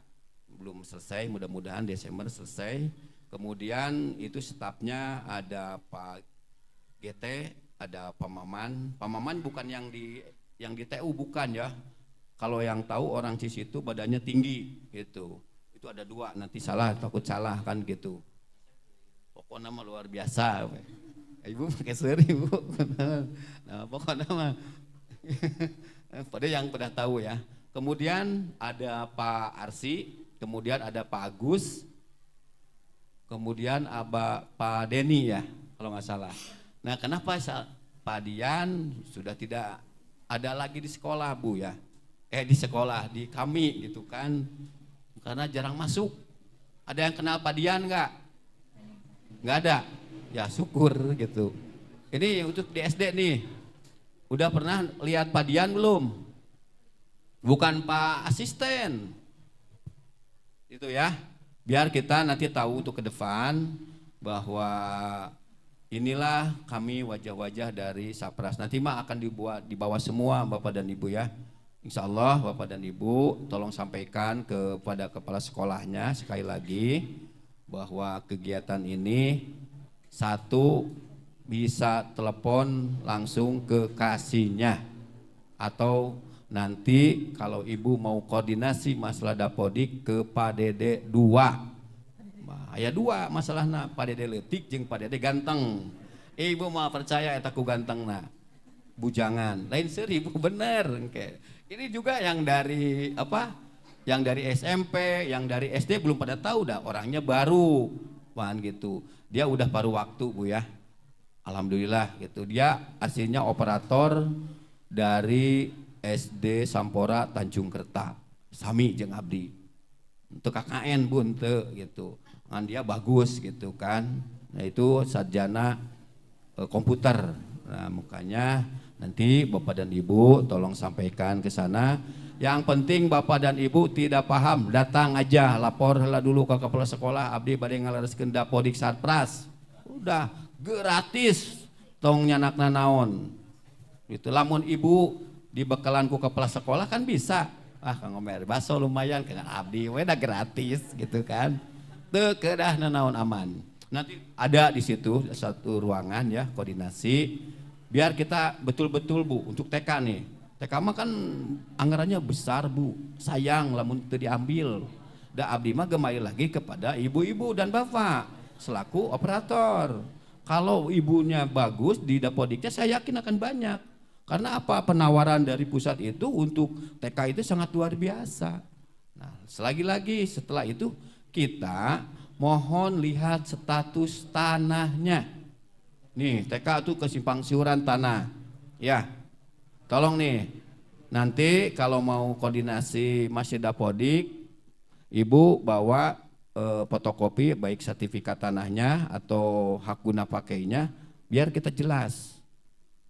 Belum selesai, mudah-mudahan Desember selesai. Kemudian itu stafnya ada Pak GT, ada Pak Maman. Pak Maman bukan yang di TU bukan ya. Kalau yang tahu orang Cis itu badannya tinggi gitu. Itu ada 2, nanti salah takut salah kan gitu. Pokoknya mah luar biasa. Ibu pakai seri Bu. Nah, pokoknya mah pada yang pada tahu ya. Kemudian ada Pak Arsi. Kemudian ada Pak Agus, kemudian Pak Denny ya, kalau nggak salah. Nah kenapa Pak Dian sudah tidak ada lagi di sekolah Bu ya? Di sekolah, di kami gitu kan, karena jarang masuk. Ada yang kenal Pak Dian nggak? Nggak ada? Ya syukur gitu. Ini untuk di SD nih, udah pernah lihat Pak Dian belum? Bukan Pak Asisten. Itu ya, biar kita nanti tahu untuk ke depan bahwa inilah kami wajah-wajah dari Sapras. Nanti mah akan dibawa semua Bapak dan Ibu ya. Insya Allah Bapak dan Ibu tolong sampaikan kepada kepala sekolahnya sekali lagi bahwa kegiatan ini satu bisa telepon langsung ke kasihnya atau nanti kalau Ibu mau koordinasi masalah dapodik ke Pak Dede 2. Ya 2 masalahnya Pak Dede leutik jeung Pak Dede ganteng. Ibu mau percaya eta ku ganteng na. Bujangan. Lain seri Bu bener. Ini juga yang dari Yang dari SMP, yang dari SD belum pada tahu dah orangnya baru. Wan gitu. Dia udah paruh waktu Bu ya. Alhamdulillah gitu. Dia aslinya operator dari SD Sampora Tanjung Kerta, sami jeung abdi. Untuk KKN Bu teu gitu. Ngan dia bagus gitu kan. Nah itu sarjana komputer. Nah makanya nanti Bapak dan Ibu tolong sampaikan ke sana. Yang penting Bapak dan Ibu tidak paham, datang aja lapor heula dulu ke kepala sekolah abdi bade ngalereskeun dapodik Sarpras. Udah gratis tong nyanakna naon. Gitu lamun Ibu di bekalanku kepala sekolah kan bisa. Kang Omer baso lumayan kan abdi we da gratis gitu kan. Teu kedah naon aman. Nanti ada di situ satu ruangan ya koordinasi biar kita betul-betul Bu untuk TK nih. TK mah kan anggarannya besar Bu. Sayang lamun teu diambil. Da abdi mah gemai lagi kepada ibu-ibu dan bapak selaku operator. Kalau ibunya bagus di dapodiknya saya yakin akan banyak. Karena apa? Penawaran dari pusat itu untuk TK itu sangat luar biasa. Nah, selagi-lagi setelah itu kita mohon lihat status tanahnya. Nih, TK itu kesimpang siuran tanah. Ya, tolong nih, nanti kalau mau koordinasi Masjid Dapodik, Ibu bawa fotokopi baik sertifikat tanahnya atau hak guna pakainya, biar kita jelas.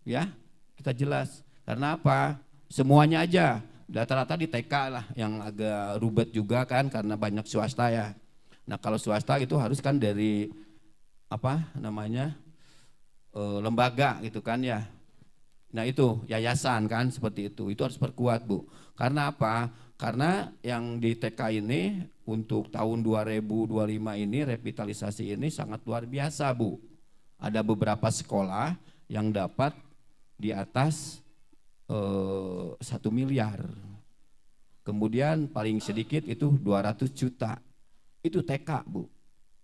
Ya. Kita jelas, karena apa? Semuanya aja, rata-rata di TK lah yang agak rubet juga kan karena banyak swasta ya. Nah kalau swasta itu harus kan dari lembaga gitu kan ya. Nah itu yayasan kan seperti itu harus perkuat Bu. Karena apa? Karena yang di TK ini untuk tahun 2025 ini revitalisasi ini sangat luar biasa Bu. Ada beberapa sekolah yang dapat di atas 1 miliar. Kemudian paling sedikit itu 200 juta. Itu TK, Bu.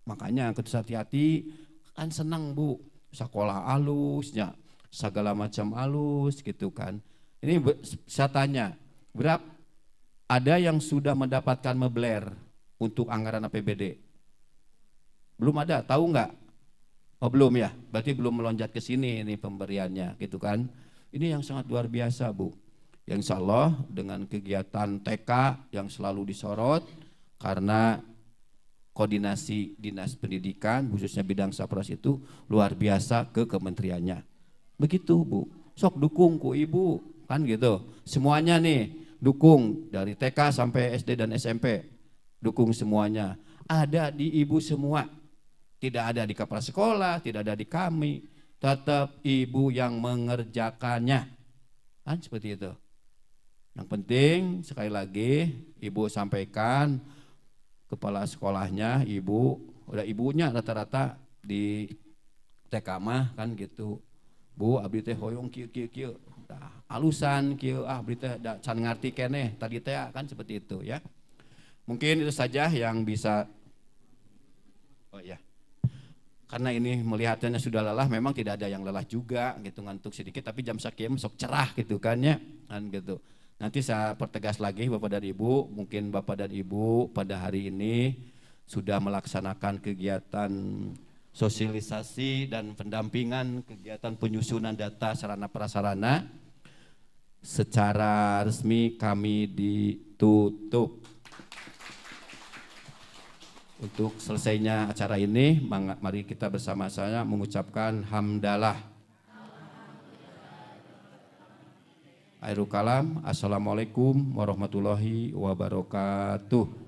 Makanya harus hati-hati, kan senang, Bu. Sekolah alusnya, segala macam alus gitu kan. Ini saya tanya, berapa ada yang sudah mendapatkan mebler untuk anggaran APBD? Belum ada, tahu nggak? Oh belum ya, berarti belum melonjak ke sini ini pemberiannya gitu kan. Ini yang sangat luar biasa, Bu. Yang insya Allah dengan kegiatan TK yang selalu disorot karena koordinasi dinas pendidikan khususnya bidang Sapras itu luar biasa ke kementeriannya. Begitu, Bu. Sok dukung ku Ibu, kan gitu. Semuanya nih dukung dari TK sampai SD dan SMP. Dukung semuanya. Ada di Ibu semua. Tidak ada di kepala sekolah, tidak ada di kami. Tetap Ibu yang mengerjakannya. Kan seperti itu. Yang penting sekali lagi Ibu sampaikan kepala sekolahnya, Ibu, udah ibunya rata-rata di TK mah kan gitu. Bu, abdi teh hoyong kieu. Alusan kieu abdi teh da can ngarti keneh tadi teh kan seperti itu ya. Mungkin itu saja yang bisa. Oh ya. Karena ini melihatnya sudah lelah, memang tidak ada yang lelah juga gitu, ngantuk sedikit tapi jam sakiem sok cerah gitu kan ya. Kan gitu. Nanti saya pertegas lagi Bapak dan Ibu, mungkin Bapak dan Ibu pada hari ini sudah melaksanakan kegiatan sosialisasi dan pendampingan kegiatan penyusunan data sarana prasarana. Secara resmi kami ditutup. Untuk selesainya acara ini, mari kita bersama-sama mengucapkan hamdalah. Akhirul kalam, assalamualaikum warahmatullahi wabarakatuh.